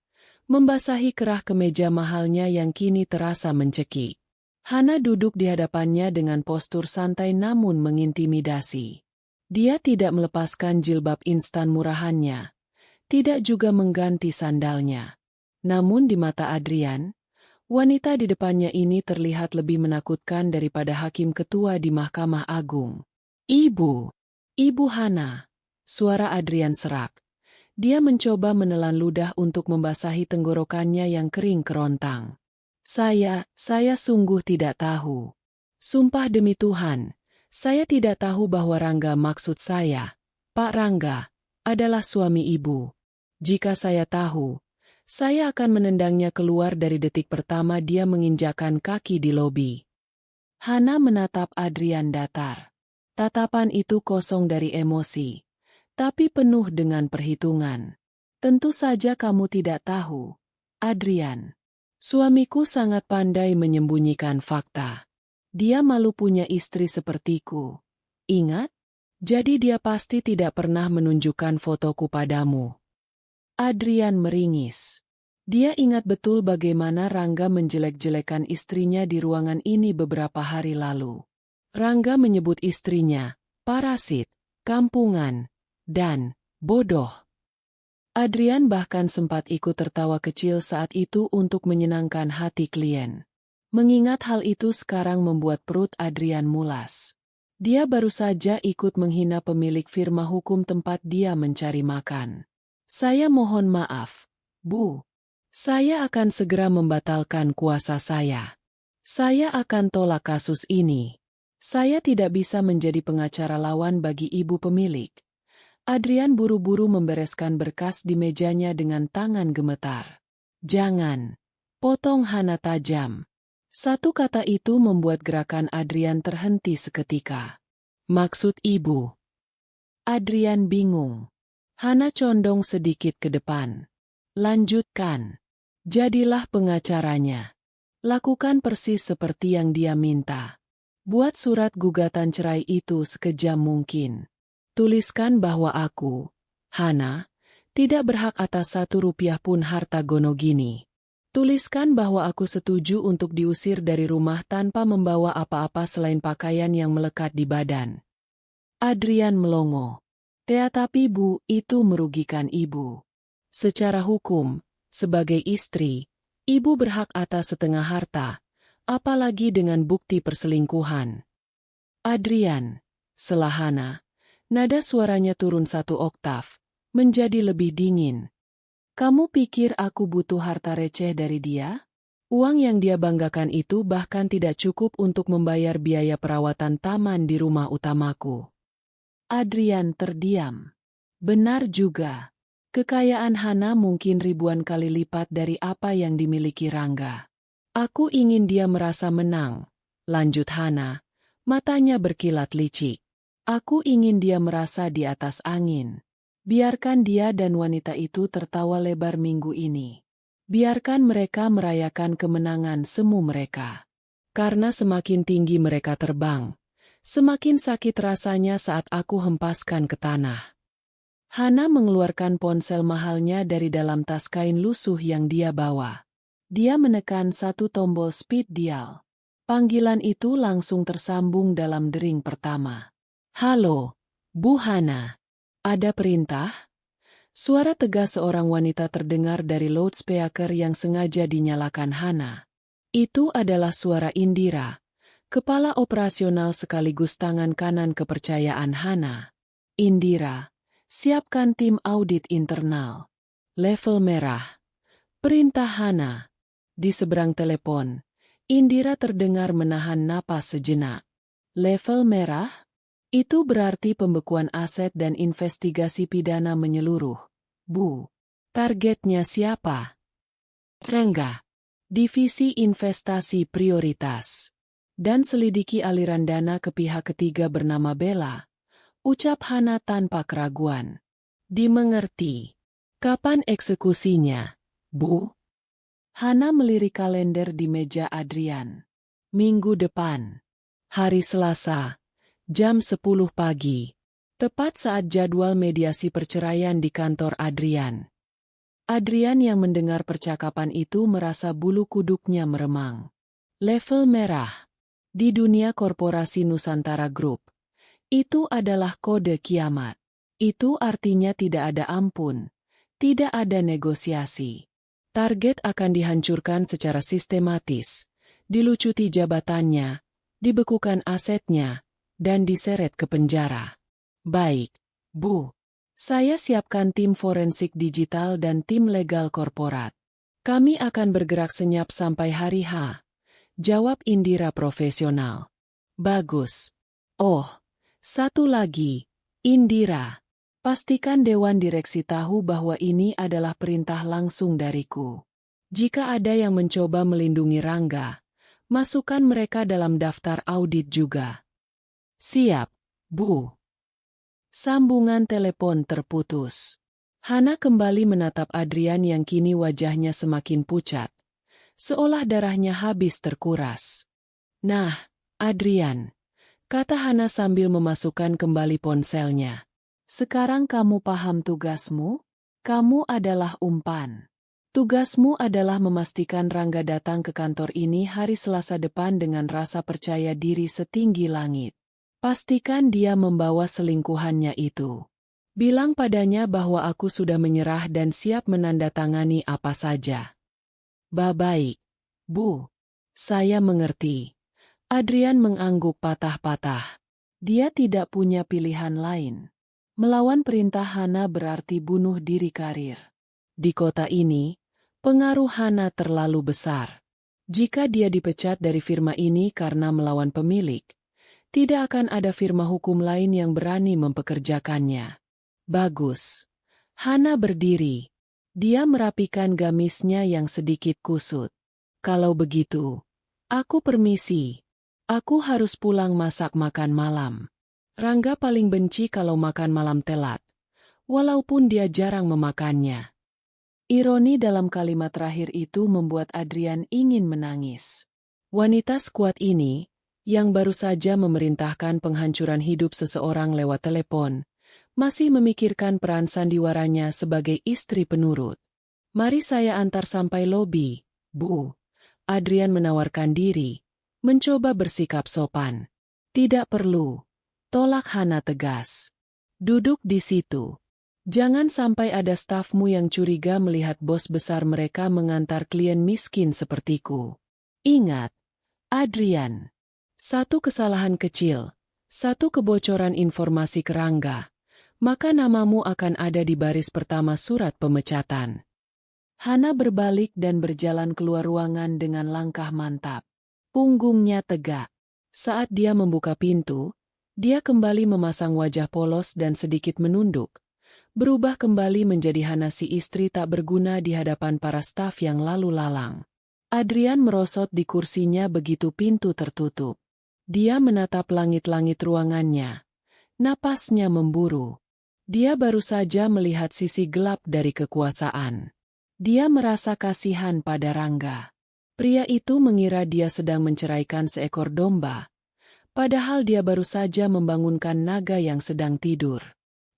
membasahi kerah kemeja mahalnya yang kini terasa mencekik. Hana duduk di hadapannya dengan postur santai namun mengintimidasi. Dia tidak melepaskan jilbab instan murahannya, tidak juga mengganti sandalnya. Namun di mata Adrian, wanita di depannya ini terlihat lebih menakutkan daripada hakim ketua di Mahkamah Agung. Ibu Hana, suara Adrian serak. Dia mencoba menelan ludah untuk membasahi tenggorokannya yang kering kerontang. Saya sungguh tidak tahu. Sumpah demi Tuhan, saya tidak tahu bahwa Rangga maksud saya, Pak Rangga, adalah suami ibu. Jika saya tahu, saya akan menendangnya keluar dari detik pertama dia menginjakkan kaki di lobi. Hana menatap Adrian datar. Tatapan itu kosong dari emosi, tapi penuh dengan perhitungan. Tentu saja kamu tidak tahu, Adrian. Suamiku sangat pandai menyembunyikan fakta. Dia malu punya istri sepertiku. Ingat? Jadi dia pasti tidak pernah menunjukkan fotoku padamu. Adrian meringis. Dia ingat betul bagaimana Rangga menjelek-jelekan istrinya di ruangan ini beberapa hari lalu. Rangga menyebut istrinya parasit, kampungan, dan bodoh. Adrian bahkan sempat ikut tertawa kecil saat itu untuk menyenangkan hati klien. Mengingat hal itu sekarang membuat perut Adrian mulas. Dia baru saja ikut menghina pemilik firma hukum tempat dia mencari makan. Saya mohon maaf, Bu. Saya akan segera membatalkan kuasa saya. Saya akan tolak kasus ini. Saya tidak bisa menjadi pengacara lawan bagi ibu pemilik. Adrian buru-buru membereskan berkas di mejanya dengan tangan gemetar. Jangan. Potong Hana tajam. Satu kata itu membuat gerakan Adrian terhenti seketika. Maksud ibu? Adrian bingung. Hana condong sedikit ke depan. Lanjutkan. Jadilah pengacaranya. Lakukan persis seperti yang dia minta. Buat surat gugatan cerai itu sekejam mungkin. Tuliskan bahwa aku, Hana, tidak berhak atas 1 rupiah pun harta Gonogini. Tuliskan bahwa aku setuju untuk diusir dari rumah tanpa membawa apa-apa selain pakaian yang melekat di badan. Adrian melongo. Tapi Bu, itu merugikan ibu. Secara hukum, sebagai istri, ibu berhak atas setengah harta, apalagi dengan bukti perselingkuhan. Adrian, selahana, nada suaranya turun 1 oktav, menjadi lebih dingin. Kamu pikir aku butuh harta receh dari dia? Uang yang dia banggakan itu bahkan tidak cukup untuk membayar biaya perawatan taman di rumah utamaku. Adrian terdiam. Benar juga. Kekayaan Hana mungkin ribuan kali lipat dari apa yang dimiliki Rangga. Aku ingin dia merasa menang, lanjut Hana, matanya berkilat licik. Aku ingin dia merasa di atas angin. Biarkan dia dan wanita itu tertawa lebar minggu ini. Biarkan mereka merayakan kemenangan semu mereka. Karena semakin tinggi mereka terbang, semakin sakit rasanya saat aku hempaskan ke tanah. Hana mengeluarkan ponsel mahalnya dari dalam tas kain lusuh yang dia bawa. Dia menekan 1 tombol speed dial. Panggilan itu langsung tersambung dalam dering pertama. Halo, Bu Hana. Ada perintah? Suara tegas seorang wanita terdengar dari loudspeaker yang sengaja dinyalakan Hana. Itu adalah suara Indira, kepala operasional sekaligus tangan kanan kepercayaan Hana. Indira, siapkan tim audit internal. Level merah. Perintah Hana. Di seberang telepon, Indira terdengar menahan napas sejenak. Level merah? Itu berarti pembekuan aset dan investigasi pidana menyeluruh. Bu, targetnya siapa? Rangga. Divisi investasi prioritas. Dan selidiki aliran dana ke pihak ketiga bernama Bella. Ucap Hana tanpa keraguan. Dimengerti. Kapan eksekusinya, Bu? Hana melirik kalender di meja Adrian. Minggu depan. Hari Selasa. Jam 10 pagi. Tepat saat jadwal mediasi perceraian di kantor Adrian. Adrian yang mendengar percakapan itu merasa bulu kuduknya meremang. Level merah. Di dunia korporasi Nusantara Group. Itu adalah kode kiamat. Itu artinya tidak ada ampun. Tidak ada negosiasi. Target akan dihancurkan secara sistematis, dilucuti jabatannya, dibekukan asetnya, dan diseret ke penjara. Baik, Bu. Saya siapkan tim forensik digital dan tim legal korporat. Kami akan bergerak senyap sampai hari H. Jawab Indira profesional. Bagus. Oh, satu lagi, Indira. Pastikan Dewan Direksi tahu bahwa ini adalah perintah langsung dariku. Jika ada yang mencoba melindungi Rangga, masukkan mereka dalam daftar audit juga. Siap, Bu. Sambungan telepon terputus. Hana kembali menatap Adrian yang kini wajahnya semakin pucat, seolah darahnya habis terkuras. Nah, Adrian, kata Hana sambil memasukkan kembali ponselnya. Sekarang kamu paham tugasmu? Kamu adalah umpan. Tugasmu adalah memastikan Rangga datang ke kantor ini hari Selasa depan dengan rasa percaya diri setinggi langit. Pastikan dia membawa selingkuhannya itu. Bilang padanya bahwa aku sudah menyerah dan siap menandatangani apa saja. Baik, Bu. Saya mengerti. Adrian mengangguk patah-patah. Dia tidak punya pilihan lain. Melawan perintah Hana berarti bunuh diri karir. Di kota ini, pengaruh Hana terlalu besar. Jika dia dipecat dari firma ini karena melawan pemilik, tidak akan ada firma hukum lain yang berani mempekerjakannya. Bagus. Hana berdiri. Dia merapikan gamisnya yang sedikit kusut. Kalau begitu, aku permisi. Aku harus pulang masak makan malam. Rangga paling benci kalau makan malam telat, walaupun dia jarang memakannya. Ironi dalam kalimat terakhir itu membuat Adrian ingin menangis. Wanita sekuat ini, yang baru saja memerintahkan penghancuran hidup seseorang lewat telepon, masih memikirkan peran sandiwaranya sebagai istri penurut. Mari saya antar sampai lobi, Bu. Adrian menawarkan diri, mencoba bersikap sopan. Tidak perlu. Tolak Hana tegas. Duduk di situ. Jangan sampai ada stafmu yang curiga melihat bos besar mereka mengantar klien miskin sepertiku. Ingat, Adrian. Satu kesalahan kecil, satu kebocoran informasi ke Rangga, maka namamu akan ada di baris pertama surat pemecatan. Hana berbalik dan berjalan keluar ruangan dengan langkah mantap. Punggungnya tegak. Saat dia membuka pintu, dia kembali memasang wajah polos dan sedikit menunduk, berubah kembali menjadi Hana si istri tak berguna di hadapan para staf yang lalu lalang. Adrian merosot di kursinya begitu pintu tertutup. Dia menatap langit-langit ruangannya. Napasnya memburu. Dia baru saja melihat sisi gelap dari kekuasaan. Dia merasa kasihan pada Rangga. Pria itu mengira dia sedang menceraikan seekor domba. Padahal dia baru saja membangunkan naga yang sedang tidur.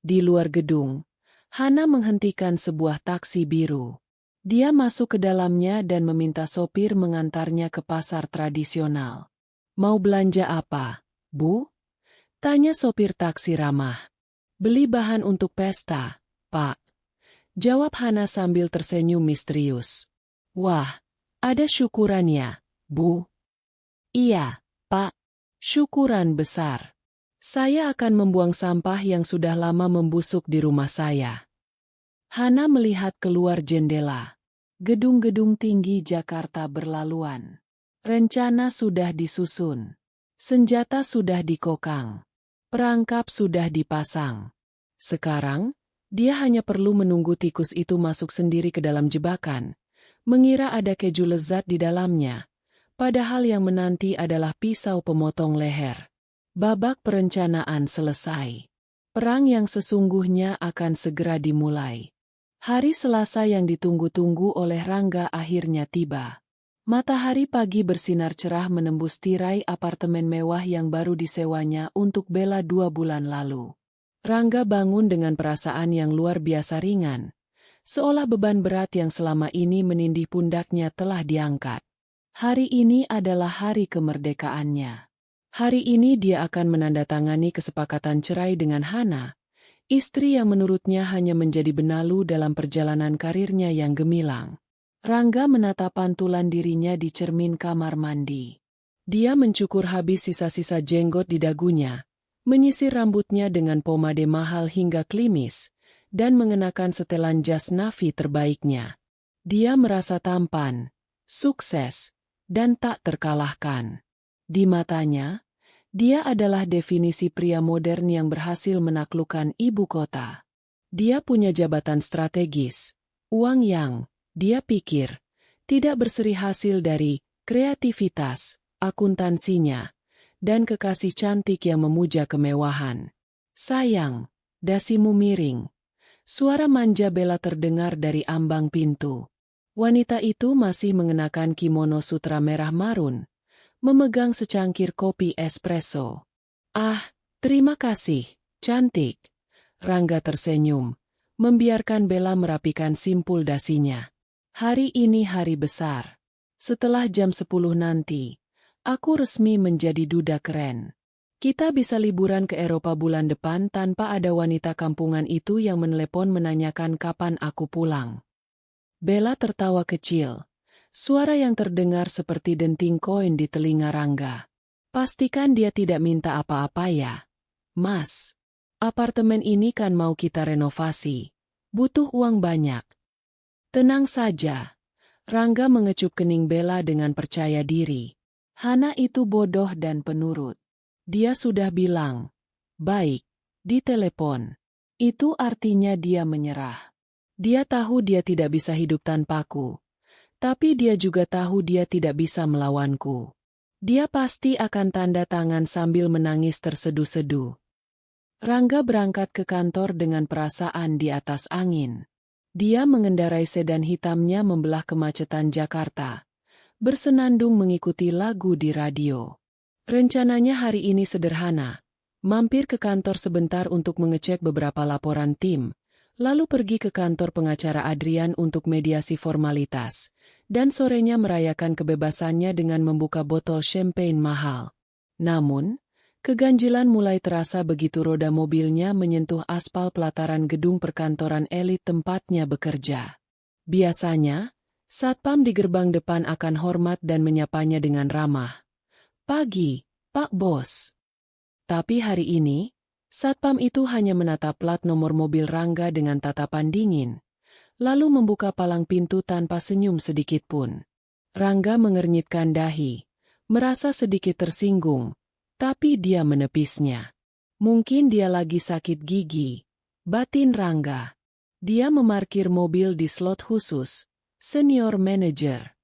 Di luar gedung, Hana menghentikan sebuah taksi biru. Dia masuk ke dalamnya dan meminta sopir mengantarnya ke pasar tradisional. Mau belanja apa, Bu? Tanya sopir taksi ramah. Beli bahan untuk pesta, Pak. Jawab Hana sambil tersenyum misterius. Wah, ada syukurannya, Bu. Iya, Pak. Syukuran besar. Saya akan membuang sampah yang sudah lama membusuk di rumah saya. Hana melihat keluar jendela. Gedung-gedung tinggi Jakarta berlaluan. Rencana sudah disusun. Senjata sudah dikokang. Perangkap sudah dipasang. Sekarang, dia hanya perlu menunggu tikus itu masuk sendiri ke dalam jebakan, mengira ada keju lezat di dalamnya, padahal yang menanti adalah pisau pemotong leher. Babak perencanaan selesai. Perang yang sesungguhnya akan segera dimulai. Hari Selasa yang ditunggu-tunggu oleh Rangga akhirnya tiba. Matahari pagi bersinar cerah menembus tirai apartemen mewah yang baru disewanya untuk Bella 2 bulan lalu. Rangga bangun dengan perasaan yang luar biasa ringan, seolah beban berat yang selama ini menindih pundaknya telah diangkat. Hari ini adalah hari kemerdekaannya. Hari ini dia akan menandatangani kesepakatan cerai dengan Hana, istri yang menurutnya hanya menjadi benalu dalam perjalanan karirnya yang gemilang. Rangga menatap pantulan dirinya di cermin kamar mandi. Dia mencukur habis sisa-sisa jenggot di dagunya, menyisir rambutnya dengan pomade mahal hingga klimis, dan mengenakan setelan jas navy terbaiknya. Dia merasa tampan, sukses, dan tak terkalahkan. Di matanya, dia adalah definisi pria modern yang berhasil menaklukkan ibu kota. Dia punya jabatan strategis, uang yang, dia pikir, tidak berseri hasil dari kreativitas, akuntansinya, dan kekasih cantik yang memuja kemewahan. Sayang, dasimu miring. Suara manja Bella terdengar dari ambang pintu. Wanita itu masih mengenakan kimono sutra merah marun, memegang secangkir kopi espresso. Ah, terima kasih, cantik. Rangga tersenyum, membiarkan Bella merapikan simpul dasinya. Hari ini hari besar. Setelah jam 10 nanti, aku resmi menjadi duda keren. Kita bisa liburan ke Eropa bulan depan tanpa ada wanita kampungan itu yang menelepon menanyakan kapan aku pulang. Bella tertawa kecil. Suara yang terdengar seperti denting koin di telinga Rangga. Pastikan dia tidak minta apa-apa ya, Mas. Apartemen ini kan mau kita renovasi. Butuh uang banyak. Tenang saja. Rangga mengecup kening Bella dengan percaya diri. Hana itu bodoh dan penurut. Dia sudah bilang, baik, di telepon. Itu artinya dia menyerah. Dia tahu dia tidak bisa hidup tanpaku. Tapi dia juga tahu dia tidak bisa melawanku. Dia pasti akan tanda tangan sambil menangis terseduh-seduh. Rangga berangkat ke kantor dengan perasaan di atas angin. Dia mengendarai sedan hitamnya membelah kemacetan Jakarta, bersenandung mengikuti lagu di radio. Rencananya hari ini sederhana, mampir ke kantor sebentar untuk mengecek beberapa laporan tim, lalu pergi ke kantor pengacara Adrian untuk mediasi formalitas, dan sorenya merayakan kebebasannya dengan membuka botol champagne mahal. Namun, keganjilan mulai terasa begitu roda mobilnya menyentuh aspal pelataran gedung perkantoran elit tempatnya bekerja. Biasanya, satpam di gerbang depan akan hormat dan menyapanya dengan ramah. Pagi, Pak Bos. Tapi hari ini, satpam itu hanya menatap plat nomor mobil Rangga dengan tatapan dingin, lalu membuka palang pintu tanpa senyum sedikitpun. Rangga mengernyitkan dahi, merasa sedikit tersinggung, tapi dia menepisnya. Mungkin dia lagi sakit gigi, batin Rangga. Dia memarkir mobil di slot khusus, senior manager.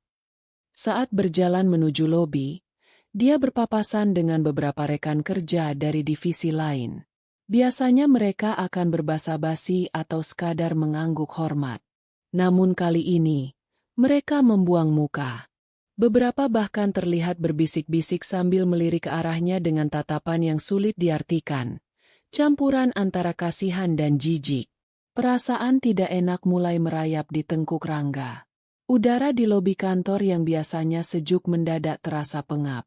Saat berjalan menuju lobi, dia berpapasan dengan beberapa rekan kerja dari divisi lain. Biasanya mereka akan berbasa-basi atau sekadar mengangguk hormat. Namun kali ini, mereka membuang muka. Beberapa bahkan terlihat berbisik-bisik sambil melirik ke arahnya dengan tatapan yang sulit diartikan. Campuran antara kasihan dan jijik. Perasaan tidak enak mulai merayap di tengkuk Rangga. Udara di lobi kantor yang biasanya sejuk mendadak terasa pengap.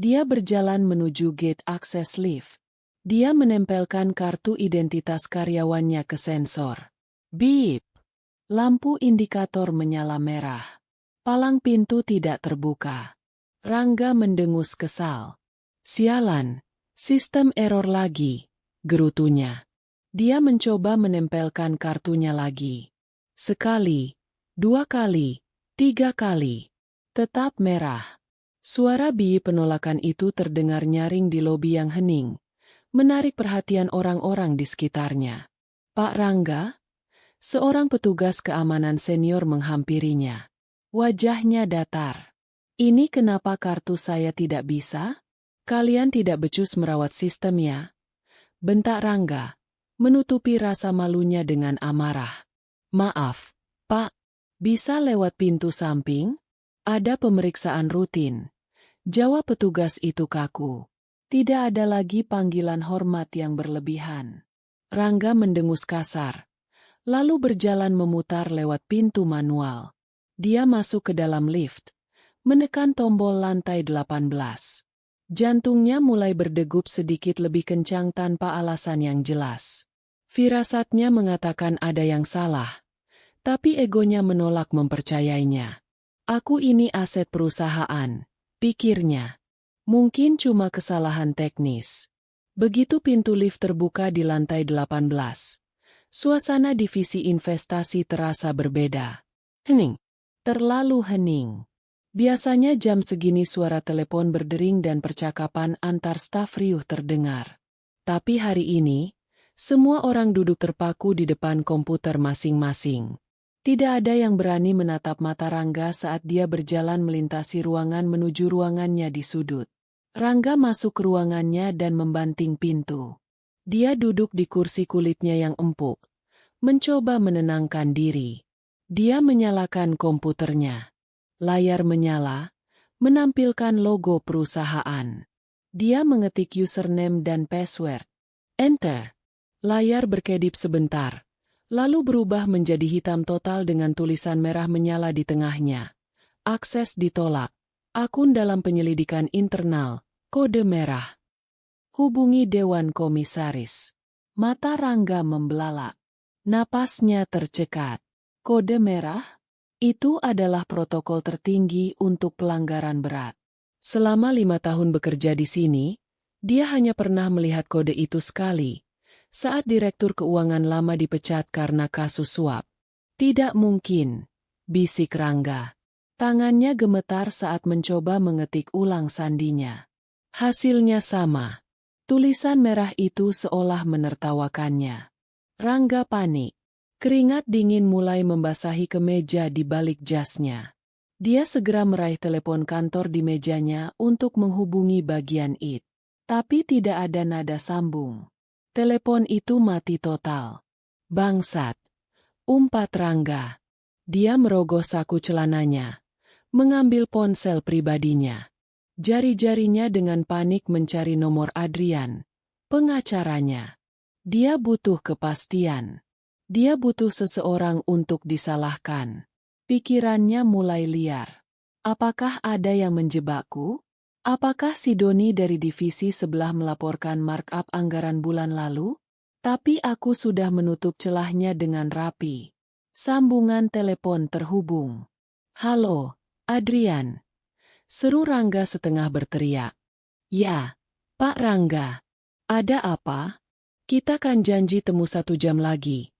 Dia berjalan menuju gate akses lift. Dia menempelkan kartu identitas karyawannya ke sensor. Beep! Lampu indikator menyala merah. Palang pintu tidak terbuka. Rangga mendengus kesal. Sialan, sistem error lagi, gerutunya. Dia mencoba menempelkan kartunya lagi. Sekali, 2 kali, 3 kali. Tetap merah. Suara biip penolakan itu terdengar nyaring di lobi yang hening, menarik perhatian orang-orang di sekitarnya. Pak Rangga? Seorang petugas keamanan senior menghampirinya. Wajahnya datar. Ini kenapa kartu saya tidak bisa? Kalian tidak becus merawat sistem ya? Bentak Rangga, menutupi rasa malunya dengan amarah. Maaf, Pak. Bisa lewat pintu samping? Ada pemeriksaan rutin. Jawab petugas itu kaku. Tidak ada lagi panggilan hormat yang berlebihan. Rangga mendengus kasar, lalu berjalan memutar lewat pintu manual. Dia masuk ke dalam lift, menekan tombol lantai 18. Jantungnya mulai berdegup sedikit lebih kencang tanpa alasan yang jelas. Firasatnya mengatakan ada yang salah, tapi egonya menolak mempercayainya. Aku ini aset perusahaan, pikirnya. Mungkin cuma kesalahan teknis. Begitu pintu lift terbuka di lantai 18, suasana divisi investasi terasa berbeda. Hening. Terlalu hening. Biasanya jam segini suara telepon berdering dan percakapan antar staf riuh terdengar. Tapi hari ini, semua orang duduk terpaku di depan komputer masing-masing. Tidak ada yang berani menatap mata Rangga saat dia berjalan melintasi ruangan menuju ruangannya di sudut. Rangga masuk ke ruangannya dan membanting pintu. Dia duduk di kursi kulitnya yang empuk, mencoba menenangkan diri. Dia menyalakan komputernya. Layar menyala, menampilkan logo perusahaan. Dia mengetik username dan password. Enter. Layar berkedip sebentar, lalu berubah menjadi hitam total dengan tulisan merah menyala di tengahnya. Akses ditolak. Akun dalam penyelidikan internal. Kode merah. Hubungi Dewan Komisaris. Mata Rangga membelalak. Napasnya tercekat. Kode merah? Itu adalah protokol tertinggi untuk pelanggaran berat. Selama 5 tahun bekerja di sini, dia hanya pernah melihat kode itu sekali. Saat Direktur Keuangan lama dipecat karena kasus suap. Tidak mungkin, bisik Rangga. Tangannya gemetar saat mencoba mengetik ulang sandinya. Hasilnya sama. Tulisan merah itu seolah menertawakannya. Rangga panik. Keringat dingin mulai membasahi kemeja di balik jasnya. Dia segera meraih telepon kantor di mejanya untuk menghubungi bagian IT. Tapi tidak ada nada sambung. Telepon itu mati total. Bangsat. Umpat Rangga. Dia merogoh saku celananya, mengambil ponsel pribadinya. Jari-jarinya dengan panik mencari nomor Adrian, pengacaranya. Dia butuh kepastian. Dia butuh seseorang untuk disalahkan. Pikirannya mulai liar. Apakah ada yang menjebakku? Apakah si Doni dari divisi sebelah melaporkan markup anggaran bulan lalu? Tapi aku sudah menutup celahnya dengan rapi. Sambungan telepon terhubung. Halo, Adrian. Seru Rangga setengah berteriak. Ya, Pak Rangga. Ada apa? Kita kan janji temu 1 jam lagi.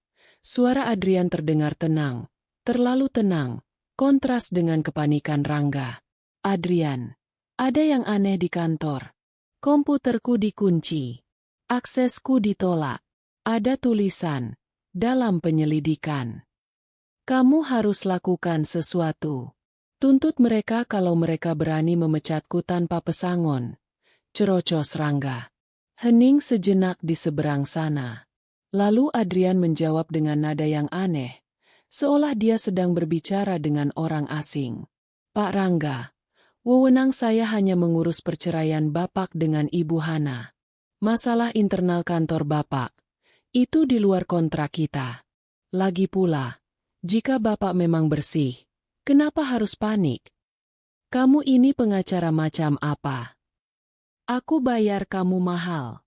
Suara Adrian terdengar tenang. Terlalu tenang. Kontras dengan kepanikan Rangga. Adrian. Ada yang aneh di kantor. Komputerku dikunci. Aksesku ditolak. Ada tulisan. Dalam penyelidikan. Kamu harus lakukan sesuatu. Tuntut mereka kalau mereka berani memecatku tanpa pesangon. Cerocos Rangga. Hening sejenak di seberang sana. Lalu Adrian menjawab dengan nada yang aneh. Seolah dia sedang berbicara dengan orang asing. Pak Rangga. Wewenang saya hanya mengurus perceraian Bapak dengan Ibu Hana. Masalah internal kantor Bapak. Itu di luar kontrak kita. Lagi pula, jika Bapak memang bersih, kenapa harus panik? Kamu ini pengacara macam apa? Aku bayar kamu mahal.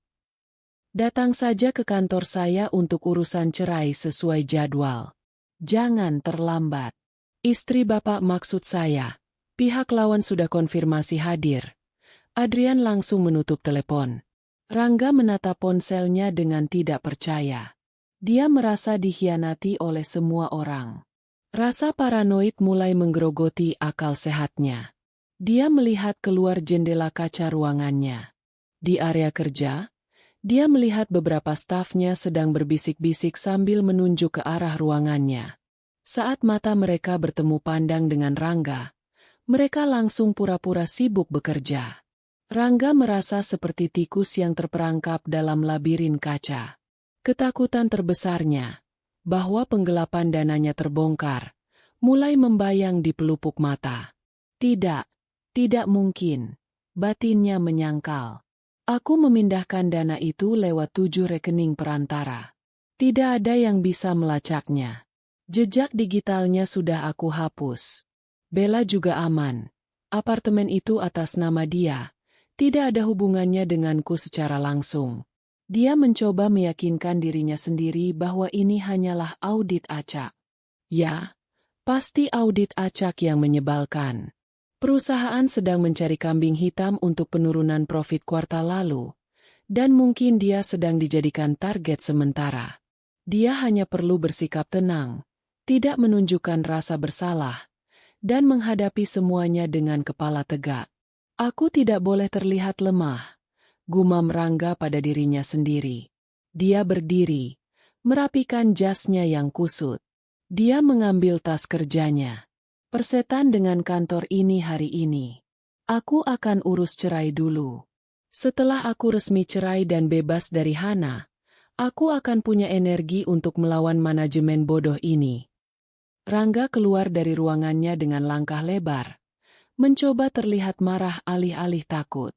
Datang saja ke kantor saya untuk urusan cerai sesuai jadwal. Jangan terlambat. Istri Bapak maksud saya. Pihak lawan sudah konfirmasi hadir. Adrian langsung menutup telepon. Rangga menatap ponselnya dengan tidak percaya. Dia merasa dikhianati oleh semua orang. Rasa paranoid mulai menggerogoti akal sehatnya. Dia melihat keluar jendela kaca ruangannya. Di area kerja, dia melihat beberapa stafnya sedang berbisik-bisik sambil menunjuk ke arah ruangannya. Saat mata mereka bertemu pandang dengan Rangga, mereka langsung pura-pura sibuk bekerja. Rangga merasa seperti tikus yang terperangkap dalam labirin kaca. Ketakutan terbesarnya, bahwa penggelapan dananya terbongkar, mulai membayang di pelupuk mata. Tidak mungkin. Batinnya menyangkal. Aku memindahkan dana itu lewat 7 rekening perantara. Tidak ada yang bisa melacaknya. Jejak digitalnya sudah aku hapus. Bella juga aman. Apartemen itu atas nama dia. Tidak ada hubungannya denganku secara langsung. Dia mencoba meyakinkan dirinya sendiri bahwa ini hanyalah audit acak. Ya, pasti audit acak yang menyebalkan. Perusahaan sedang mencari kambing hitam untuk penurunan profit kuartal lalu, dan mungkin dia sedang dijadikan target sementara. Dia hanya perlu bersikap tenang, tidak menunjukkan rasa bersalah, dan menghadapi semuanya dengan kepala tegak. Aku tidak boleh terlihat lemah, gumam Rangga pada dirinya sendiri. Dia berdiri, merapikan jasnya yang kusut. Dia mengambil tas kerjanya. Persetan dengan kantor ini hari ini. Aku akan urus cerai dulu. Setelah aku resmi cerai dan bebas dari Hana, aku akan punya energi untuk melawan manajemen bodoh ini. Rangga keluar dari ruangannya dengan langkah lebar. Mencoba terlihat marah alih-alih takut.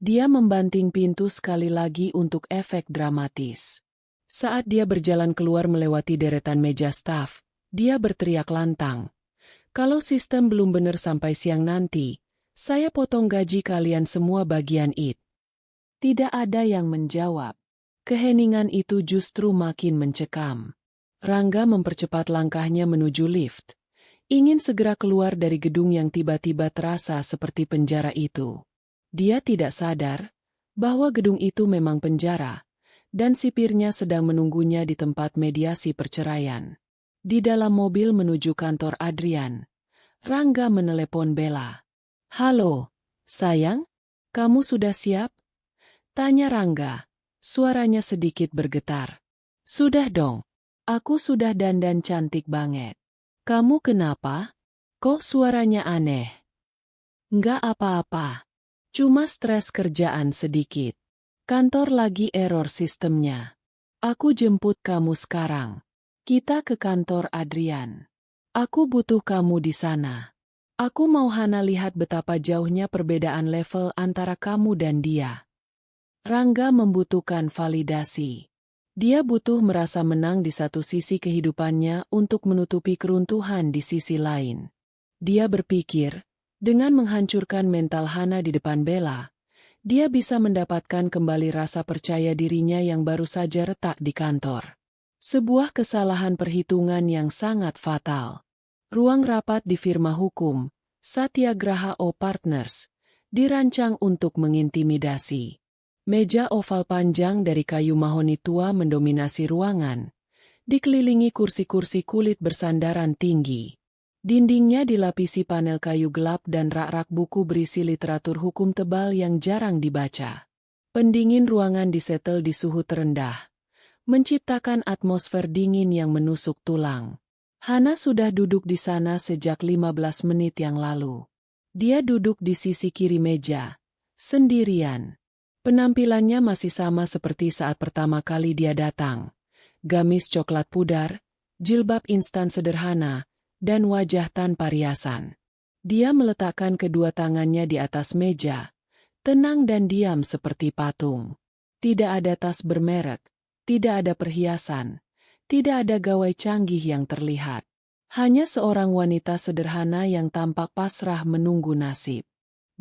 Dia membanting pintu sekali lagi untuk efek dramatis. Saat dia berjalan keluar melewati deretan meja staf, dia berteriak lantang. Kalau sistem belum benar sampai siang nanti, saya potong gaji kalian semua bagian IT. Tidak ada yang menjawab. Keheningan itu justru makin mencekam. Rangga mempercepat langkahnya menuju lift. Ingin segera keluar dari gedung yang tiba-tiba terasa seperti penjara itu. Dia tidak sadar bahwa gedung itu memang penjara, dan sipirnya sedang menunggunya di tempat mediasi perceraian. Di dalam mobil menuju kantor Adrian, Rangga menelepon Bella. "Halo, sayang, kamu sudah siap?" tanya Rangga. Suaranya sedikit bergetar. "Sudah dong, aku sudah dandan cantik banget." "Kamu kenapa? Kok suaranya aneh?" "Nggak apa-apa. Cuma stres kerjaan sedikit. Kantor lagi error sistemnya. Aku jemput kamu sekarang. Kita ke kantor Adrian. Aku butuh kamu di sana. Aku mau Hana lihat betapa jauhnya perbedaan level antara kamu dan dia." Rangga membutuhkan validasi. Dia butuh merasa menang di satu sisi kehidupannya untuk menutupi keruntuhan di sisi lain. Dia berpikir, dengan menghancurkan mental Hana di depan Bella, dia bisa mendapatkan kembali rasa percaya dirinya yang baru saja retak di kantor. Sebuah kesalahan perhitungan yang sangat fatal. Ruang rapat di firma hukum, Satyagraha O Partners, dirancang untuk mengintimidasi. Meja oval panjang dari kayu mahoni tua mendominasi ruangan, dikelilingi kursi-kursi kulit bersandaran tinggi. Dindingnya dilapisi panel kayu gelap dan rak-rak buku berisi literatur hukum tebal yang jarang dibaca. Pendingin ruangan disetel di suhu terendah, menciptakan atmosfer dingin yang menusuk tulang. Hana sudah duduk di sana sejak 15 menit yang lalu. Dia duduk di sisi kiri meja, sendirian. Penampilannya masih sama seperti saat pertama kali dia datang. Gamis coklat pudar, jilbab instan sederhana, dan wajah tanpa riasan. Dia meletakkan kedua tangannya di atas meja, tenang dan diam seperti patung. Tidak ada tas bermerek, tidak ada perhiasan, tidak ada gawai canggih yang terlihat. Hanya seorang wanita sederhana yang tampak pasrah menunggu nasib.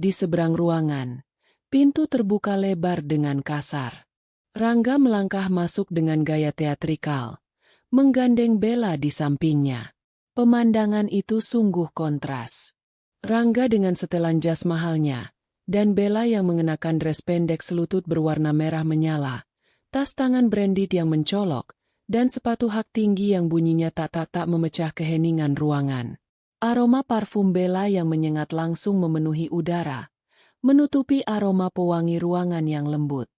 Di seberang ruangan, Pintu terbuka lebar dengan kasar. Rangga melangkah masuk dengan gaya teatrikal, menggandeng Bella di sampingnya. Pemandangan itu sungguh kontras. Rangga dengan setelan jas mahalnya, dan Bella yang mengenakan dress pendek selutut berwarna merah menyala, tas tangan branded yang mencolok, dan sepatu hak tinggi yang bunyinya tak memecah keheningan ruangan. Aroma parfum Bella yang menyengat langsung memenuhi udara, menutupi aroma pewangi ruangan yang lembut.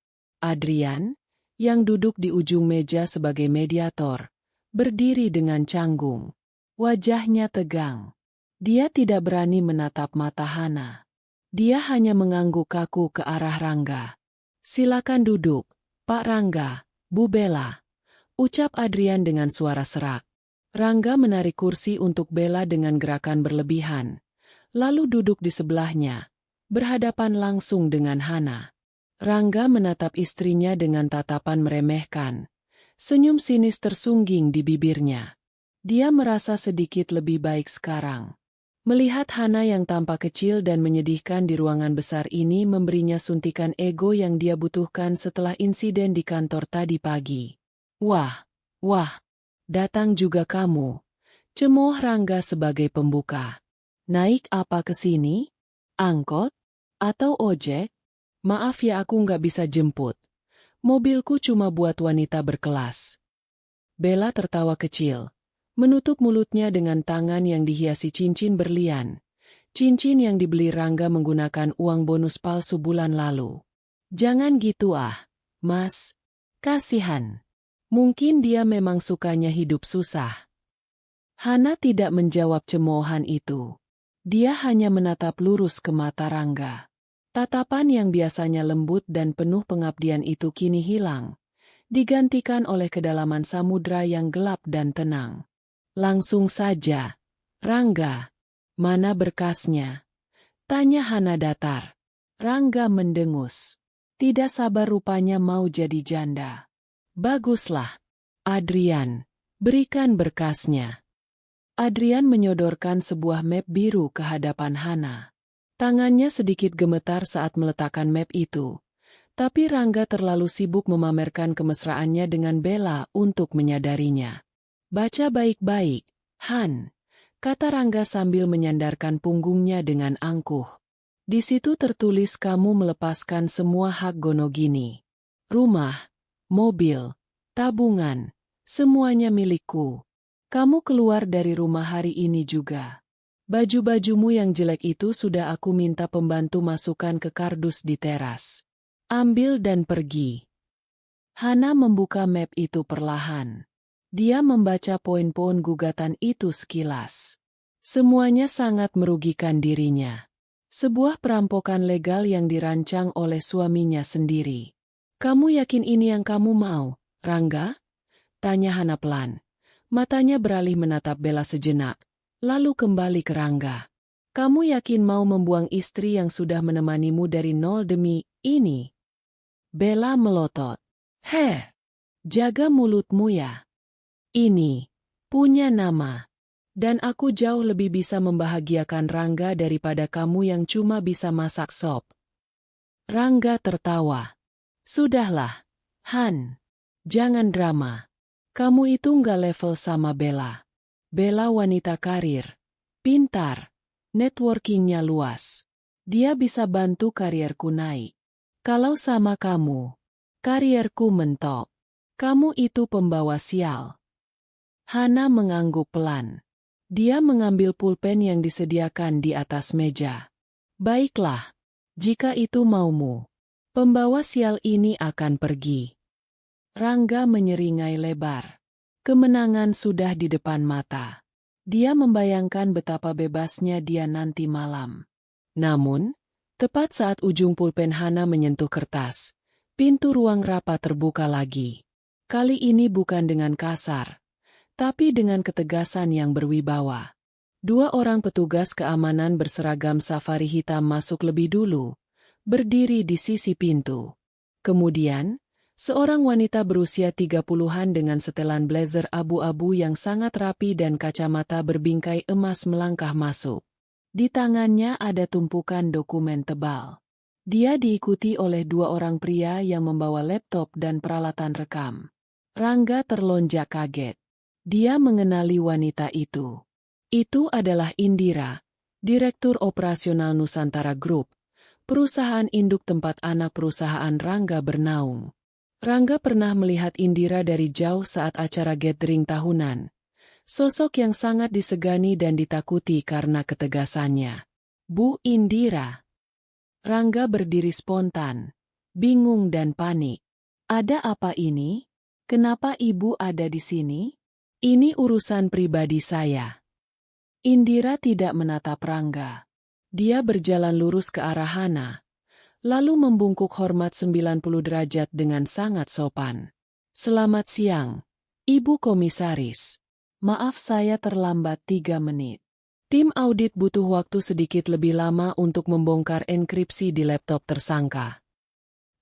Adrian, yang duduk di ujung meja sebagai mediator, berdiri dengan canggung. Wajahnya tegang. Dia tidak berani menatap mata Hana. Dia hanya mengangguk kaku ke arah Rangga. "Silakan duduk, Pak Rangga, Bu Bella," ucap Adrian dengan suara serak. Rangga menarik kursi untuk Bella dengan gerakan berlebihan, lalu duduk di sebelahnya, berhadapan langsung dengan Hana. Rangga menatap istrinya dengan tatapan meremehkan. Senyum sinis tersungging di bibirnya. Dia merasa sedikit lebih baik sekarang. Melihat Hana yang tampak kecil dan menyedihkan di ruangan besar ini memberinya suntikan ego yang dia butuhkan setelah insiden di kantor tadi pagi. Wah, datang juga kamu. Cemooh Rangga sebagai pembuka. Naik apa ke sini? Angkot? Atau ojek? Maaf ya, aku nggak bisa jemput. Mobilku cuma buat wanita berkelas. Bella tertawa kecil, menutup mulutnya dengan tangan yang dihiasi cincin berlian. Cincin yang dibeli Rangga menggunakan uang bonus palsu bulan lalu. Jangan gitu Mas. Kasihan. Mungkin dia memang sukanya hidup susah. Hana tidak menjawab cemoohan itu. Dia hanya menatap lurus ke mata Rangga. Tatapan yang biasanya lembut dan penuh pengabdian itu kini hilang, digantikan oleh kedalaman samudra yang gelap dan tenang. Langsung saja, Rangga, mana berkasnya? Tanya Hana datar. Rangga mendengus. Tidak sabar rupanya mau jadi janda. Baguslah, Adrian, berikan berkasnya. Adrian menyodorkan sebuah map biru ke hadapan Hana. Tangannya sedikit gemetar saat meletakkan map itu. Tapi Rangga terlalu sibuk memamerkan kemesraannya dengan Bella untuk menyadarinya. Baca baik-baik, Han, kata Rangga sambil menyandarkan punggungnya dengan angkuh. Di situ tertulis kamu melepaskan semua hak Gonogini. Rumah, mobil, tabungan, semuanya milikku. Kamu keluar dari rumah hari ini juga. Baju-bajumu yang jelek itu sudah aku minta pembantu masukkan ke kardus di teras. Ambil dan pergi. Hana membuka map itu perlahan. Dia membaca poin-poin gugatan itu sekilas. Semuanya sangat merugikan dirinya. Sebuah perampokan legal yang dirancang oleh suaminya sendiri. Kamu yakin ini yang kamu mau, Rangga? Tanya Hana pelan. Matanya beralih menatap Bella sejenak. Lalu kembali ke Rangga. Kamu yakin mau membuang istri yang sudah menemanimu dari nol demi ini? Bella melotot. Jaga mulutmu ya. Ini punya nama. Dan aku jauh lebih bisa membahagiakan Rangga daripada kamu yang cuma bisa masak sop. Rangga tertawa. Sudahlah, Han. Jangan drama. Kamu itu nggak level sama Bella. Bella wanita karir, pintar, networkingnya luas. Dia bisa bantu karierku naik. Kalau sama kamu, karierku mentok. Kamu itu pembawa sial. Hana mengangguk pelan. Dia mengambil pulpen yang disediakan di atas meja. Baiklah, jika itu maumu, pembawa sial ini akan pergi. Rangga menyeringai lebar. Kemenangan sudah di depan mata. Dia membayangkan betapa bebasnya dia nanti malam. Namun, tepat saat ujung pulpen Hana menyentuh kertas, pintu ruang rapat terbuka lagi. Kali ini bukan dengan kasar, tapi dengan ketegasan yang berwibawa. 2 orang petugas keamanan berseragam safari hitam masuk lebih dulu, berdiri di sisi pintu. Kemudian, seorang wanita berusia 30-an dengan setelan blazer abu-abu yang sangat rapi dan kacamata berbingkai emas melangkah masuk. Di tangannya ada tumpukan dokumen tebal. Dia diikuti oleh dua orang pria yang membawa laptop dan peralatan rekam. Rangga terlonjak kaget. Dia mengenali wanita itu. Itu adalah Indira, Direktur Operasional Nusantara Group, perusahaan induk tempat anak perusahaan Rangga bernaung. Rangga pernah melihat Indira dari jauh saat acara gathering tahunan. Sosok yang sangat disegani dan ditakuti karena ketegasannya. Bu Indira. Rangga berdiri spontan, bingung dan panik. Ada apa ini? Kenapa ibu ada di sini? Ini urusan pribadi saya. Indira tidak menatap Rangga. Dia berjalan lurus ke arah Hana, lalu membungkuk hormat 90 derajat dengan sangat sopan. Selamat siang, Ibu Komisaris. Maaf saya terlambat 3 menit. Tim audit butuh waktu sedikit lebih lama untuk membongkar enkripsi di laptop tersangka.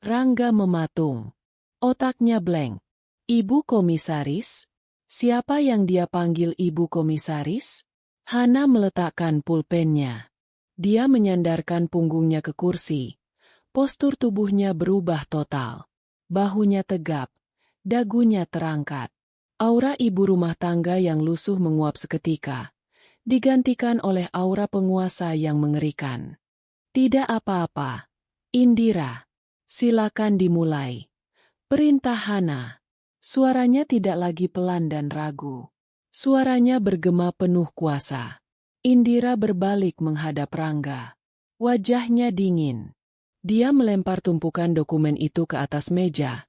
Rangga mematung. Otaknya blank. Ibu Komisaris? Siapa yang dia panggil Ibu Komisaris? Hana meletakkan pulpennya. Dia menyandarkan punggungnya ke kursi. Postur tubuhnya berubah total. Bahunya tegap, dagunya terangkat. Aura ibu rumah tangga yang lusuh menguap seketika, digantikan oleh aura penguasa yang mengerikan. Tidak apa-apa, Indira. Silakan dimulai. Perintah Hana. Suaranya tidak lagi pelan dan ragu. Suaranya bergema penuh kuasa. Indira berbalik menghadap Rangga. Wajahnya dingin. Dia melempar tumpukan dokumen itu ke atas meja,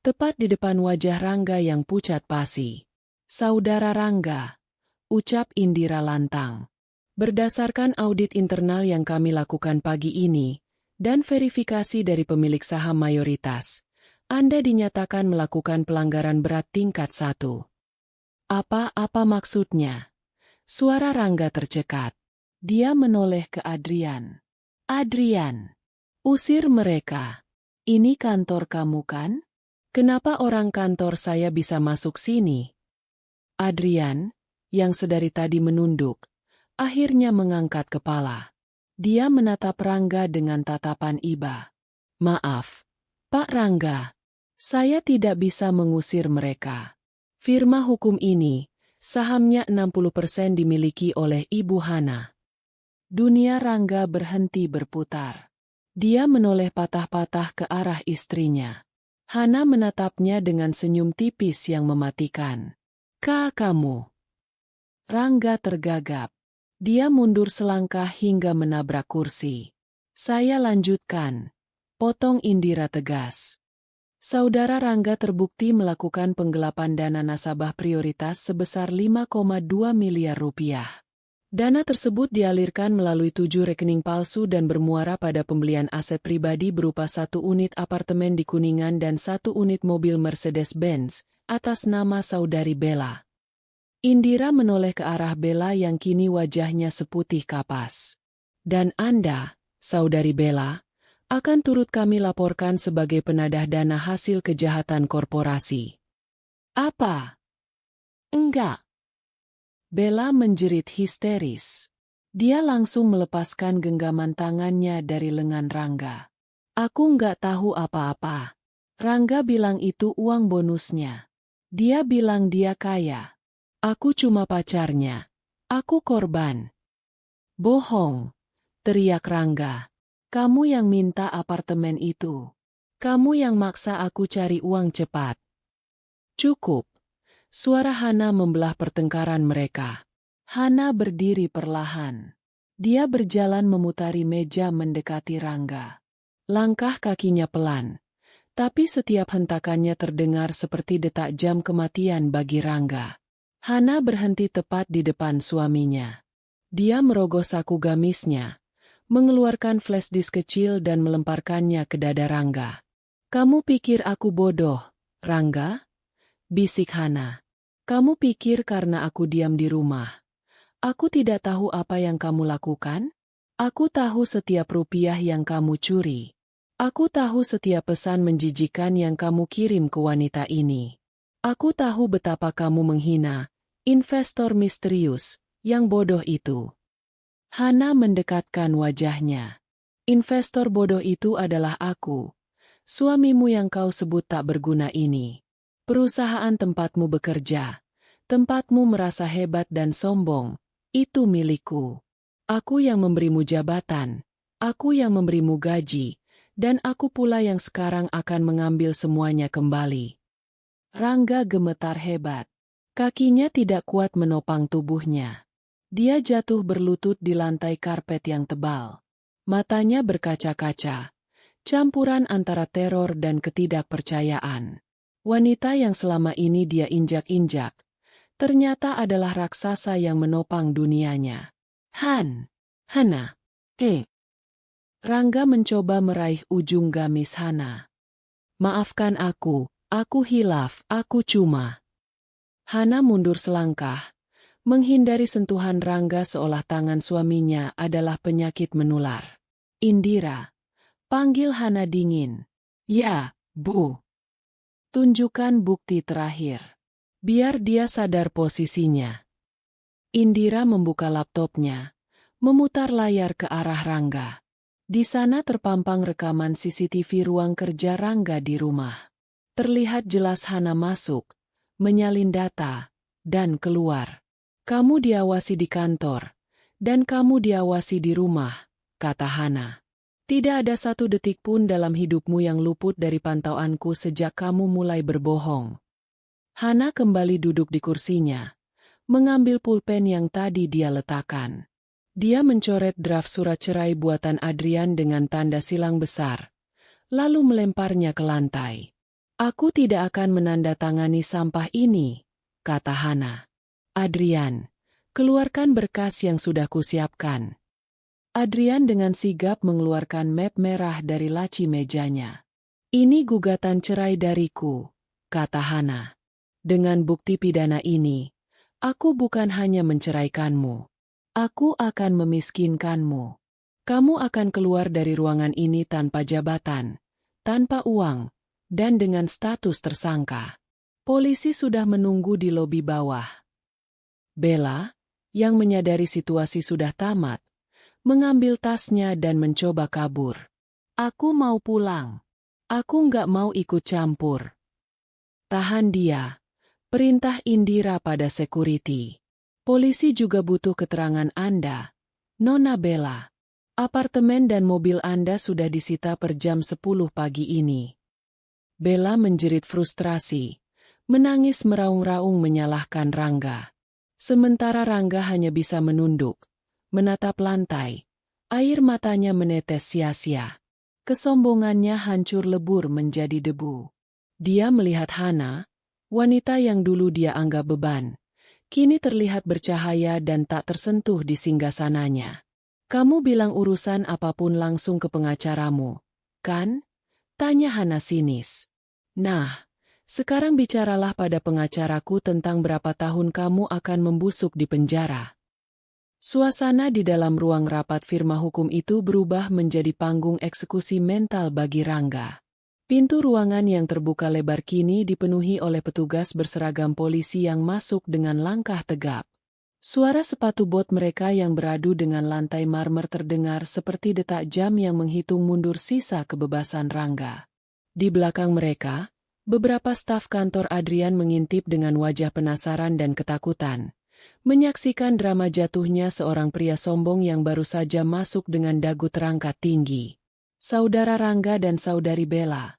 tepat di depan wajah Rangga yang pucat pasi. Saudara Rangga, ucap Indira lantang. Berdasarkan audit internal yang kami lakukan pagi ini, dan verifikasi dari pemilik saham mayoritas, Anda dinyatakan melakukan pelanggaran berat tingkat 1. Apa maksudnya? Suara Rangga tercekat. Dia menoleh ke Adrian. Adrian, usir mereka. Ini kantor kamu kan? Kenapa orang kantor saya bisa masuk sini? Adrian, yang sedari tadi menunduk, akhirnya mengangkat kepala. Dia menatap Rangga dengan tatapan iba. Maaf, Pak Rangga, saya tidak bisa mengusir mereka. Firma hukum ini, sahamnya 60% dimiliki oleh Ibu Hana. Dunia Rangga berhenti berputar. Dia menoleh patah-patah ke arah istrinya. Hana menatapnya dengan senyum tipis yang mematikan. Kamu. Rangga tergagap. Dia mundur selangkah hingga menabrak kursi. Saya lanjutkan. Potong Indira tegas. Saudara Rangga terbukti melakukan penggelapan dana nasabah prioritas sebesar 5,2 miliar rupiah. Dana tersebut dialirkan melalui 7 rekening palsu dan bermuara pada pembelian aset pribadi berupa 1 unit apartemen di Kuningan dan 1 unit mobil Mercedes-Benz, atas nama Saudari Bella. Indira menoleh ke arah Bella yang kini wajahnya seputih kapas. Dan Anda, Saudari Bella, akan turut kami laporkan sebagai penadah dana hasil kejahatan korporasi. Apa? Enggak. Bella menjerit histeris. Dia langsung melepaskan genggaman tangannya dari lengan Rangga. Aku enggak tahu apa-apa. Rangga bilang itu uang bonusnya. Dia bilang dia kaya. Aku cuma pacarnya. Aku korban. Bohong, teriak Rangga. Kamu yang minta apartemen itu. Kamu yang maksa aku cari uang cepat. Cukup. Suara Hana membelah pertengkaran mereka. Hana berdiri perlahan. Dia berjalan memutari meja mendekati Rangga. Langkah kakinya pelan, tapi setiap hentakannya terdengar seperti detak jam kematian bagi Rangga. Hana berhenti tepat di depan suaminya. Dia merogoh saku gamisnya, mengeluarkan flash disk kecil dan melemparkannya ke dada Rangga. Kamu pikir aku bodoh, Rangga? Bisik Hana. Kamu pikir karena aku diam di rumah, aku tidak tahu apa yang kamu lakukan? Aku tahu setiap rupiah yang kamu curi. Aku tahu setiap pesan menjijikan yang kamu kirim ke wanita ini. Aku tahu betapa kamu menghina investor misterius yang bodoh itu. Hana mendekatkan wajahnya. Investor bodoh itu adalah aku. Suamimu yang kau sebut tak berguna ini. Perusahaan tempatmu bekerja. Tempatmu merasa hebat dan sombong. Itu milikku. Aku yang memberimu jabatan. Aku yang memberimu gaji. Dan aku pula yang sekarang akan mengambil semuanya kembali. Rangga gemetar hebat. Kakinya tidak kuat menopang tubuhnya. Dia jatuh berlutut di lantai karpet yang tebal. Matanya berkaca-kaca. Campuran antara teror dan ketidakpercayaan. Wanita yang selama ini dia injak-injak, ternyata adalah raksasa yang menopang dunianya. Hana. Rangga mencoba meraih ujung gamis Hana. Maafkan aku hilaf, aku cuma. Hana mundur selangkah, menghindari sentuhan Rangga seolah tangan suaminya adalah penyakit menular. Indira, panggil Hana dingin. Ya, Bu. Tunjukkan bukti terakhir. Biar dia sadar posisinya. Indira membuka laptopnya, memutar layar ke arah Rangga. Di sana terpampang rekaman CCTV ruang kerja Rangga di rumah. Terlihat jelas Hana masuk, menyalin data, dan keluar. Kamu diawasi di kantor, dan kamu diawasi di rumah, kata Hana. Tidak ada satu detik pun dalam hidupmu yang luput dari pantauanku sejak kamu mulai berbohong. Hana kembali duduk di kursinya, mengambil pulpen yang tadi dia letakkan. Dia mencoret draft surat cerai buatan Adrian dengan tanda silang besar, lalu melemparnya ke lantai. Aku tidak akan menandatangani sampah ini, kata Hana. Adrian, keluarkan berkas yang sudah kusiapkan. Adrian dengan sigap mengeluarkan map merah dari laci mejanya. Ini gugatan cerai dariku, kata Hana. Dengan bukti pidana ini, aku bukan hanya menceraikanmu. Aku akan memiskinkanmu. Kamu akan keluar dari ruangan ini tanpa jabatan, tanpa uang, dan dengan status tersangka. Polisi sudah menunggu di lobi bawah. Bella, yang menyadari situasi sudah tamat, mengambil tasnya dan mencoba kabur. Aku mau pulang. Aku nggak mau ikut campur. Tahan dia. Perintah Indira pada security. Polisi juga butuh keterangan Anda, Nona Bella. Apartemen dan mobil Anda sudah disita per jam 10 pagi ini. Bella menjerit frustrasi, menangis meraung-raung menyalahkan Rangga. Sementara Rangga hanya bisa menunduk, menatap lantai. Air matanya menetes sia-sia. Kesombongannya hancur lebur menjadi debu. Dia melihat Hana, wanita yang dulu dia anggap beban. Kini terlihat bercahaya dan tak tersentuh di singgasananya. Kamu bilang urusan apapun langsung ke pengacaramu, kan? Tanya Hana sinis. Nah, sekarang bicaralah pada pengacaraku tentang berapa tahun kamu akan membusuk di penjara. Suasana di dalam ruang rapat firma hukum itu berubah menjadi panggung eksekusi mental bagi Rangga. Pintu ruangan yang terbuka lebar kini dipenuhi oleh petugas berseragam polisi yang masuk dengan langkah tegap. Suara sepatu bot mereka yang beradu dengan lantai marmer terdengar seperti detak jam yang menghitung mundur sisa kebebasan Rangga. Di belakang mereka, beberapa staf kantor Adrian mengintip dengan wajah penasaran dan ketakutan, menyaksikan drama jatuhnya seorang pria sombong yang baru saja masuk dengan dagu terangkat tinggi. Saudara Rangga dan saudari Bella,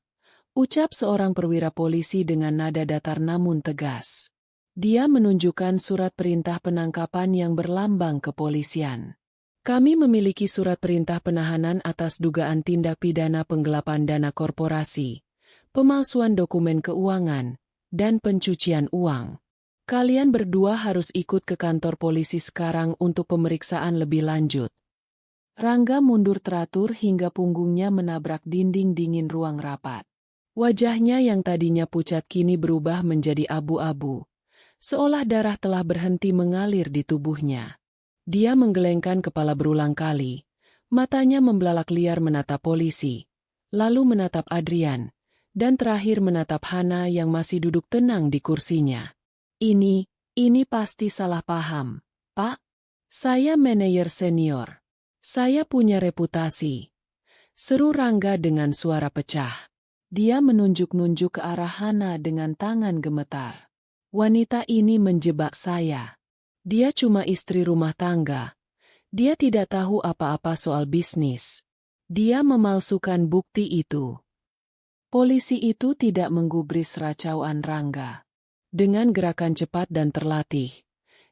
ucap seorang perwira polisi dengan nada datar namun tegas. Dia menunjukkan surat perintah penangkapan yang berlambang kepolisian. Kami memiliki surat perintah penahanan atas dugaan tindak pidana penggelapan dana korporasi, pemalsuan dokumen keuangan, dan pencucian uang. Kalian berdua harus ikut ke kantor polisi sekarang untuk pemeriksaan lebih lanjut. Rangga mundur teratur hingga punggungnya menabrak dinding dingin ruang rapat. Wajahnya yang tadinya pucat kini berubah menjadi abu-abu, seolah darah telah berhenti mengalir di tubuhnya. Dia menggelengkan kepala berulang kali, matanya membelalak liar menatap polisi, lalu menatap Adrian, dan terakhir menatap Hana yang masih duduk tenang di kursinya. Ini pasti salah paham, Pak. Saya manajer senior. Saya punya reputasi. Seru Rangga dengan suara pecah. Dia menunjuk-nunjuk ke arah Hana dengan tangan gemetar. Wanita ini menjebak saya. Dia cuma istri rumah tangga. Dia tidak tahu apa-apa soal bisnis. Dia memalsukan bukti itu. Polisi itu tidak menggubris racauan Rangga. Dengan gerakan cepat dan terlatih,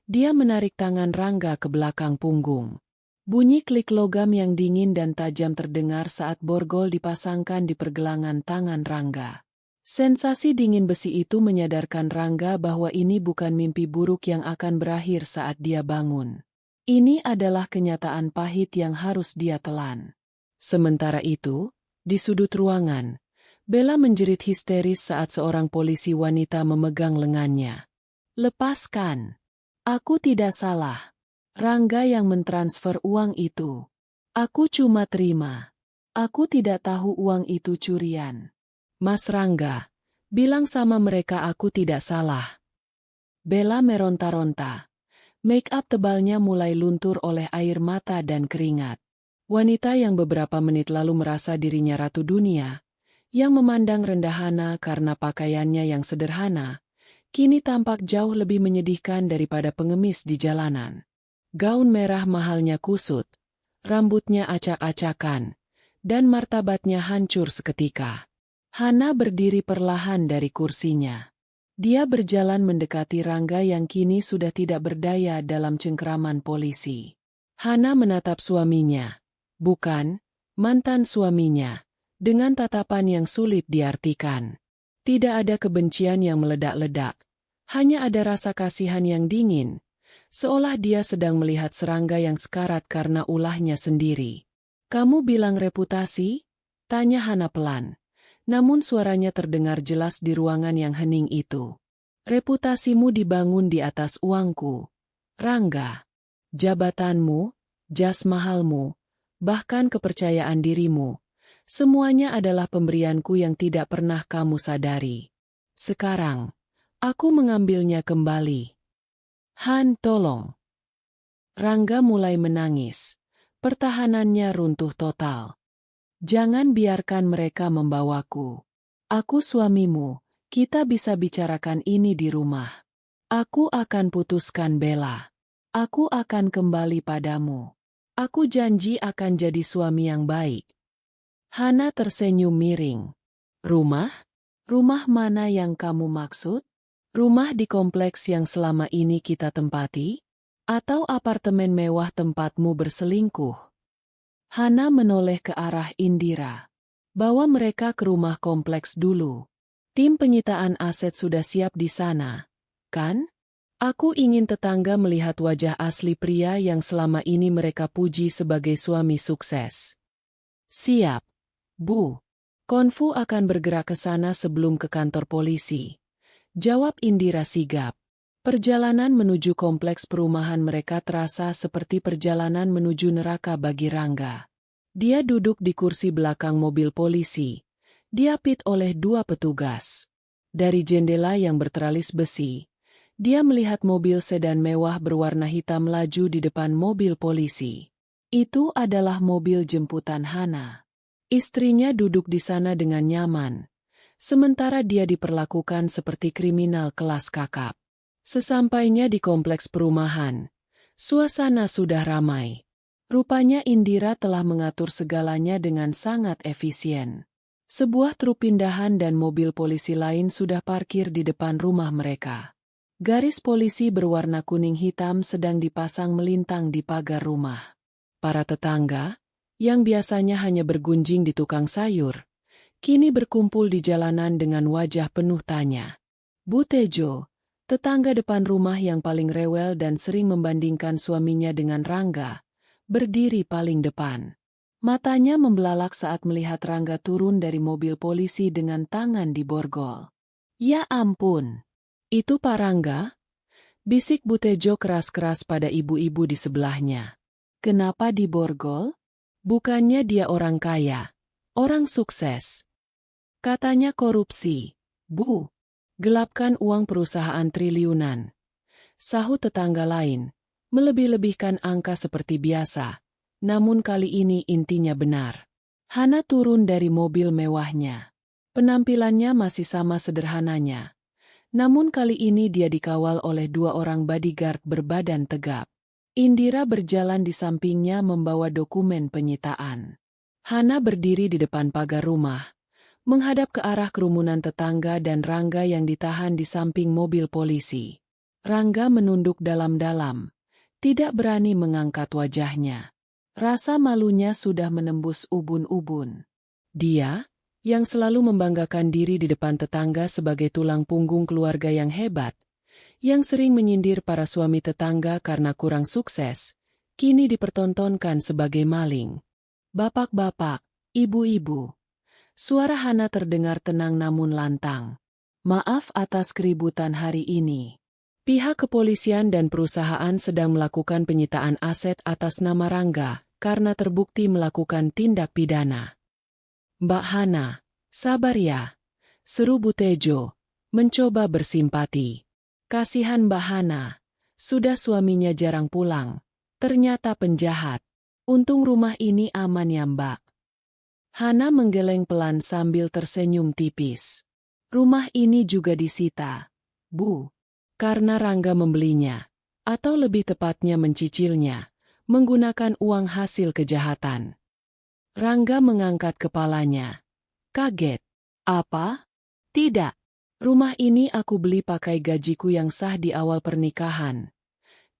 dia menarik tangan Rangga ke belakang punggung. Bunyi klik logam yang dingin dan tajam terdengar saat borgol dipasangkan di pergelangan tangan Rangga. Sensasi dingin besi itu menyadarkan Rangga bahwa ini bukan mimpi buruk yang akan berakhir saat dia bangun. Ini adalah kenyataan pahit yang harus dia telan. Sementara itu, di sudut ruangan, Bella menjerit histeris saat seorang polisi wanita memegang lengannya. "Lepaskan! Aku tidak salah. Rangga yang mentransfer uang itu. Aku cuma terima. Aku tidak tahu uang itu curian. Mas Rangga, bilang sama mereka aku tidak salah." Bella meronta-ronta. Make up tebalnya mulai luntur oleh air mata dan keringat. Wanita yang beberapa menit lalu merasa dirinya ratu dunia, yang memandang rendah Hana karena pakaiannya yang sederhana, kini tampak jauh lebih menyedihkan daripada pengemis di jalanan. Gaun merah mahalnya kusut, rambutnya acak-acakan, dan martabatnya hancur seketika. Hana berdiri perlahan dari kursinya. Dia berjalan mendekati Rangga yang kini sudah tidak berdaya dalam cengkeraman polisi. Hana menatap suaminya, bukan, mantan suaminya, dengan tatapan yang sulit diartikan. Tidak ada kebencian yang meledak-ledak, hanya ada rasa kasihan yang dingin, seolah dia sedang melihat serangga yang sekarat karena ulahnya sendiri. "Kamu bilang reputasi?" tanya Hana pelan. Namun suaranya terdengar jelas di ruangan yang hening itu. "Reputasimu dibangun di atas uangku, Rangga. Jabatanmu, jas mahalmu, bahkan kepercayaan dirimu, semuanya adalah pemberianku yang tidak pernah kamu sadari. Sekarang, aku mengambilnya kembali." "Han, tolong." Rangga mulai menangis. Pertahanannya runtuh total. "Jangan biarkan mereka membawaku. Aku suamimu, kita bisa bicarakan ini di rumah. Aku akan putuskan Bella. Aku akan kembali padamu. Aku janji akan jadi suami yang baik." Hana tersenyum miring. "Rumah? Rumah mana yang kamu maksud? Rumah di kompleks yang selama ini kita tempati? Atau apartemen mewah tempatmu berselingkuh?" Hana menoleh ke arah Indira. "Bawa mereka ke rumah kompleks dulu. Tim penyitaan aset sudah siap di sana, kan? Aku ingin tetangga melihat wajah asli pria yang selama ini mereka puji sebagai suami sukses." "Siap, Bu. Konfu akan bergerak ke sana sebelum ke kantor polisi," jawab Indira sigap. Perjalanan menuju kompleks perumahan mereka terasa seperti perjalanan menuju neraka bagi Rangga. Dia duduk di kursi belakang mobil polisi, diapit oleh dua petugas. Dari jendela yang berteralis besi, dia melihat mobil sedan mewah berwarna hitam laju di depan mobil polisi. Itu adalah mobil jemputan Hana. Istrinya duduk di sana dengan nyaman, sementara dia diperlakukan seperti kriminal kelas kakap. Sesampainya di kompleks perumahan, suasana sudah ramai. Rupanya Indira telah mengatur segalanya dengan sangat efisien. Sebuah truk pindahan dan mobil polisi lain sudah parkir di depan rumah mereka. Garis polisi berwarna kuning hitam sedang dipasang melintang di pagar rumah. Para tetangga, yang biasanya hanya bergunjing di tukang sayur, kini berkumpul di jalanan dengan wajah penuh tanya. Bu Tejo, tetangga depan rumah yang paling rewel dan sering membandingkan suaminya dengan Rangga, berdiri paling depan. Matanya membelalak saat melihat Rangga turun dari mobil polisi dengan tangan di borgol. "Ya ampun, itu Pak Rangga?" bisik Bu Tejo keras-keras pada ibu-ibu di sebelahnya. "Kenapa di borgol? Bukannya dia orang kaya, orang sukses." "Katanya korupsi, Bu. Gelapkan uang perusahaan triliunan," sahut tetangga lain, melebih-lebihkan angka seperti biasa, namun kali ini intinya benar. Hana turun dari mobil mewahnya. Penampilannya masih sama sederhananya. Namun kali ini dia dikawal oleh 2 orang bodyguard berbadan tegap. Indira berjalan di sampingnya membawa dokumen penyitaan. Hana berdiri di depan pagar rumah, menghadap ke arah kerumunan tetangga dan Rangga yang ditahan di samping mobil polisi. Rangga menunduk dalam-dalam, tidak berani mengangkat wajahnya. Rasa malunya sudah menembus ubun-ubun. Dia, yang selalu membanggakan diri di depan tetangga sebagai tulang punggung keluarga yang hebat, yang sering menyindir para suami tetangga karena kurang sukses, kini dipertontonkan sebagai maling. Bapak-bapak, ibu-ibu. Suara Hana terdengar tenang namun lantang. Maaf atas keributan hari ini. Pihak kepolisian dan perusahaan sedang melakukan penyitaan aset atas nama Rangga karena terbukti melakukan tindak pidana. Mbak Hana, sabar ya, seru Bu Tejo, mencoba bersimpati. Kasihan Mbak Hana, sudah suaminya jarang pulang, ternyata penjahat. Untung rumah ini aman ya Mbak. Hana menggeleng pelan sambil tersenyum tipis. Rumah ini juga disita, Bu, karena Rangga membelinya, atau lebih tepatnya mencicilnya, menggunakan uang hasil kejahatan. Rangga mengangkat kepalanya. Kaget. Apa? Tidak. Rumah ini aku beli pakai gajiku yang sah di awal pernikahan.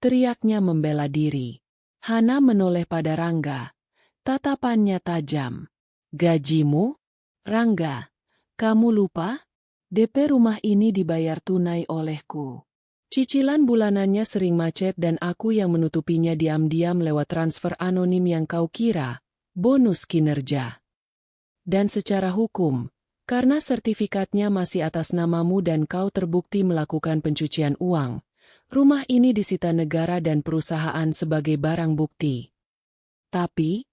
Teriaknya membela diri. Hana menoleh pada Rangga. Tatapannya tajam. Gajimu? Rangga, kamu lupa? DP rumah ini dibayar tunai olehku. Cicilan bulanannya sering macet dan aku yang menutupinya diam-diam lewat transfer anonim yang kau kira bonus kinerja. Dan secara hukum, karena sertifikatnya masih atas namamu dan kau terbukti melakukan pencucian uang, rumah ini disita negara dan perusahaan sebagai barang bukti. Tapi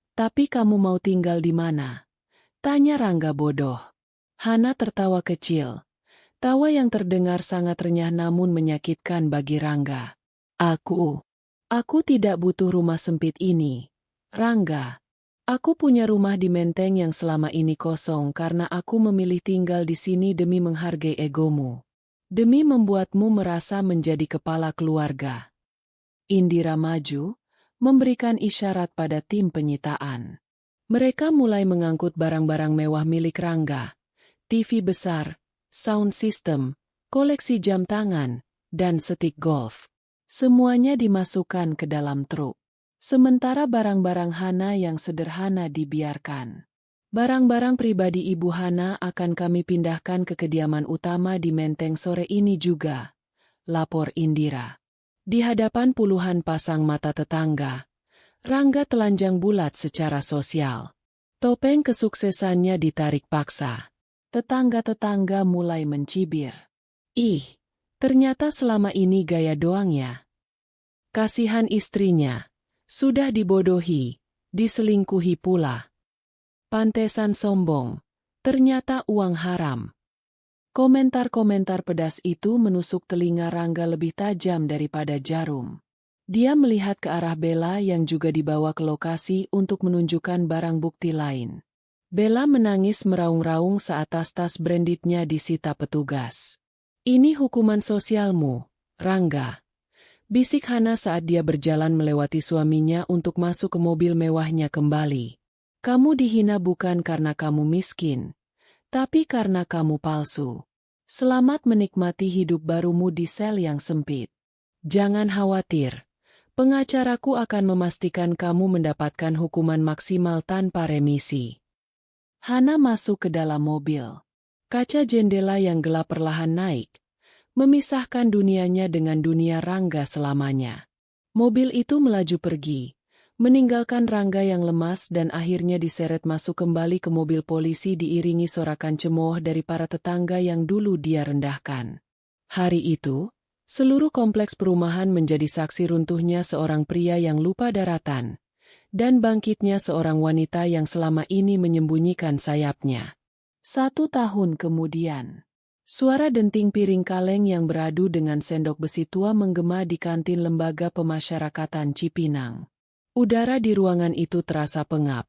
kamu mau tinggal di mana? Tanya Rangga bodoh. Hana tertawa kecil. Tawa yang terdengar sangat renyah namun menyakitkan bagi Rangga. Aku tidak butuh rumah sempit ini. Rangga, aku punya rumah di Menteng yang selama ini kosong karena aku memilih tinggal di sini demi menghargai egomu. Demi membuatmu merasa menjadi kepala keluarga. Indira maju, memberikan isyarat pada tim penyitaan. Mereka mulai mengangkut barang-barang mewah milik Rangga. TV besar, sound system, koleksi jam tangan, dan setik golf. Semuanya dimasukkan ke dalam truk. Sementara barang-barang Hana yang sederhana dibiarkan. Barang-barang pribadi Ibu Hana akan kami pindahkan ke kediaman utama di Menteng sore ini juga, lapor Indira. Di hadapan puluhan pasang mata tetangga, Rangga telanjang bulat secara sosial. Topeng kesuksesannya ditarik paksa. Tetangga-tetangga mulai mencibir. Ih, ternyata selama ini gaya doang ya. Kasihan istrinya, sudah dibodohi, diselingkuhi pula. Pantesan sombong, ternyata uang haram. Komentar-komentar pedas itu menusuk telinga Rangga lebih tajam daripada jarum. Dia melihat ke arah Bella yang juga dibawa ke lokasi untuk menunjukkan barang bukti lain. Bella menangis meraung-raung saat tas-tas brandednya disita petugas. Ini hukuman sosialmu, Rangga. Bisik Hana saat dia berjalan melewati suaminya untuk masuk ke mobil mewahnya kembali. Kamu dihina bukan karena kamu miskin, tapi karena kamu palsu. Selamat menikmati hidup barumu di sel yang sempit. Jangan khawatir, pengacaraku akan memastikan kamu mendapatkan hukuman maksimal tanpa remisi. Hana masuk ke dalam mobil. Kaca jendela yang gelap perlahan naik, memisahkan dunianya dengan dunia Rangga selamanya. Mobil itu melaju pergi, meninggalkan Rangga yang lemas dan akhirnya diseret masuk kembali ke mobil polisi diiringi sorakan cemooh dari para tetangga yang dulu dia rendahkan. Hari itu, seluruh kompleks perumahan menjadi saksi runtuhnya seorang pria yang lupa daratan, dan bangkitnya seorang wanita yang selama ini menyembunyikan sayapnya. 1 tahun kemudian, suara denting piring kaleng yang beradu dengan sendok besi tua menggema di kantin Lembaga Pemasyarakatan Cipinang. Udara di ruangan itu terasa pengap,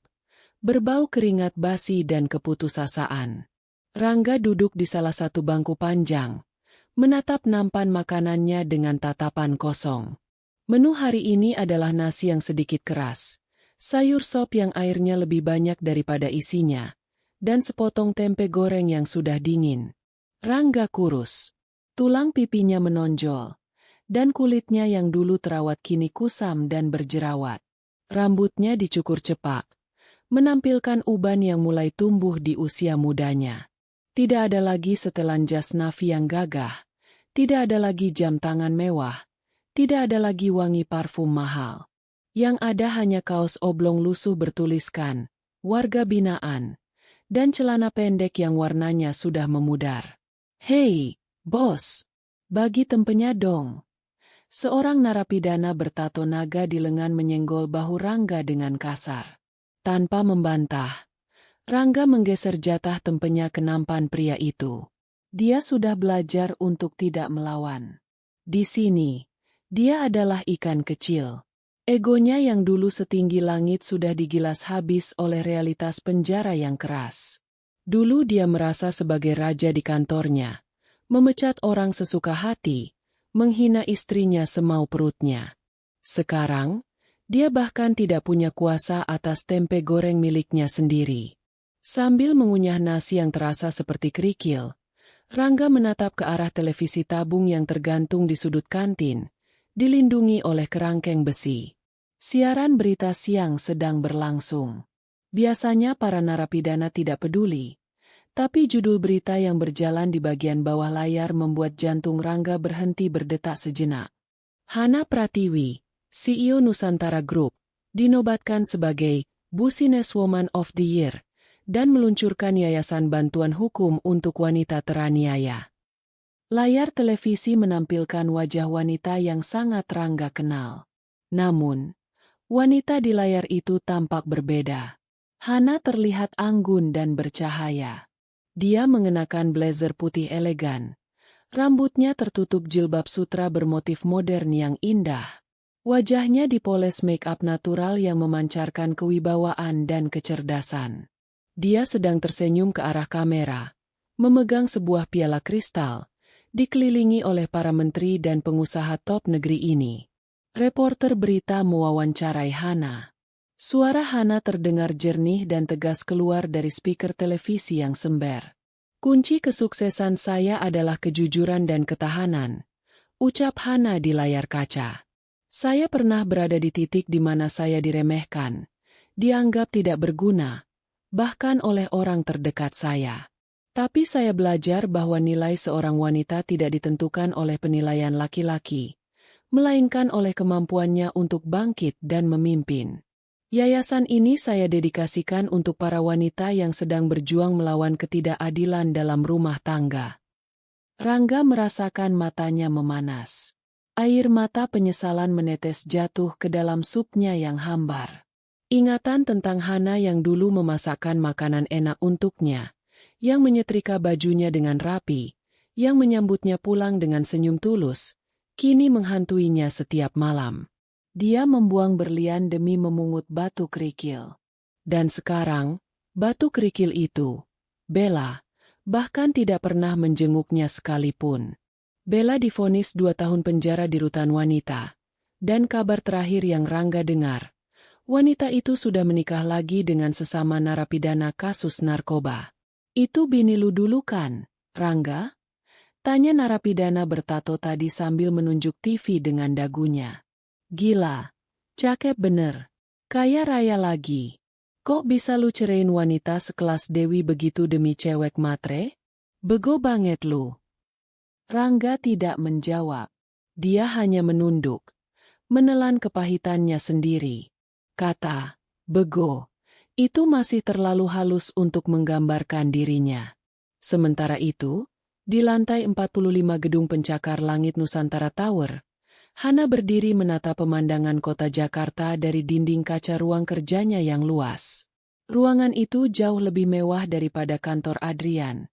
berbau keringat basi dan keputusasaan. Rangga duduk di salah satu bangku panjang, menatap nampan makanannya dengan tatapan kosong. Menu hari ini adalah nasi yang sedikit keras, sayur sop yang airnya lebih banyak daripada isinya, dan sepotong tempe goreng yang sudah dingin. Rangga kurus. Tulang pipinya menonjol, dan kulitnya yang dulu terawat kini kusam dan berjerawat. Rambutnya dicukur cepak, menampilkan uban yang mulai tumbuh di usia mudanya. Tidak ada lagi setelan jas Navy yang gagah, tidak ada lagi jam tangan mewah, tidak ada lagi wangi parfum mahal. Yang ada hanya kaos oblong lusuh bertuliskan, warga binaan, dan celana pendek yang warnanya sudah memudar. "Hei, bos, bagi tempenya dong." Seorang narapidana bertato naga di lengan menyenggol bahu Rangga dengan kasar. Tanpa membantah, Rangga menggeser jatah tempenya ke nampan pria itu. Dia sudah belajar untuk tidak melawan. Di sini, dia adalah ikan kecil. Egonya yang dulu setinggi langit sudah digilas habis oleh realitas penjara yang keras. Dulu dia merasa sebagai raja di kantornya, memecat orang sesuka hati, menghina istrinya semau perutnya. Sekarang, dia bahkan tidak punya kuasa atas tempe goreng miliknya sendiri. Sambil mengunyah nasi yang terasa seperti kerikil, Rangga menatap ke arah televisi tabung yang tergantung di sudut kantin, dilindungi oleh kerangkeng besi. Siaran berita siang sedang berlangsung. Biasanya para narapidana tidak peduli, tapi judul berita yang berjalan di bagian bawah layar membuat jantung Rangga berhenti berdetak sejenak. Hana Pratiwi, CEO Nusantara Group, dinobatkan sebagai Businesswoman of the Year dan meluncurkan yayasan bantuan hukum untuk wanita teraniaya. Layar televisi menampilkan wajah wanita yang sangat Rangga kenal. Namun, wanita di layar itu tampak berbeda. Hana terlihat anggun dan bercahaya. Dia mengenakan blazer putih elegan. Rambutnya tertutup jilbab sutra bermotif modern yang indah. Wajahnya dipoles make-up natural yang memancarkan kewibawaan dan kecerdasan. Dia sedang tersenyum ke arah kamera, memegang sebuah piala kristal, dikelilingi oleh para menteri dan pengusaha top negeri ini. Reporter berita mewawancarai Hana. Suara Hana terdengar jernih dan tegas keluar dari speaker televisi yang sember. "Kunci kesuksesan saya adalah kejujuran dan ketahanan," ucap Hana di layar kaca. "Saya pernah berada di titik di mana saya diremehkan, dianggap tidak berguna, bahkan oleh orang terdekat saya. Tapi saya belajar bahwa nilai seorang wanita tidak ditentukan oleh penilaian laki-laki, melainkan oleh kemampuannya untuk bangkit dan memimpin. Yayasan ini saya dedikasikan untuk para wanita yang sedang berjuang melawan ketidakadilan dalam rumah tangga." Rangga merasakan matanya memanas. Air mata penyesalan menetes jatuh ke dalam supnya yang hambar. Ingatan tentang Hana yang dulu memasakkan makanan enak untuknya, yang menyetrika bajunya dengan rapi, yang menyambutnya pulang dengan senyum tulus, kini menghantuinya setiap malam. Dia membuang berlian demi memungut batu kerikil. Dan sekarang, batu kerikil itu, Bella, bahkan tidak pernah menjenguknya sekalipun. Bella divonis 2 tahun penjara di rutan wanita. Dan kabar terakhir yang Rangga dengar, wanita itu sudah menikah lagi dengan sesama narapidana kasus narkoba. "Itu bini lu dulu kan, Rangga?" tanya narapidana bertato tadi sambil menunjuk TV dengan dagunya. "Gila, cakep bener. Kaya raya lagi. Kok bisa lu cerain wanita sekelas Dewi begitu demi cewek matre? Bego banget lu." Rangga tidak menjawab. Dia hanya menunduk, menelan kepahitannya sendiri. Kata, "bego," itu masih terlalu halus untuk menggambarkan dirinya. Sementara itu, di lantai 45 gedung pencakar langit Nusantara Tower, Hana berdiri menatap pemandangan kota Jakarta dari dinding kaca ruang kerjanya yang luas. Ruangan itu jauh lebih mewah daripada kantor Adrian,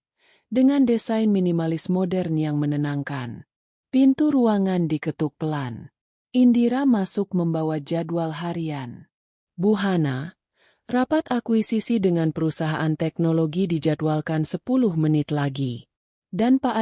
dengan desain minimalis modern yang menenangkan. Pintu ruangan diketuk pelan. Indira masuk membawa jadwal harian. "Bu Hana, Rapat akuisisi dengan perusahaan teknologi dijadwalkan 10 menit lagi. Dan Pak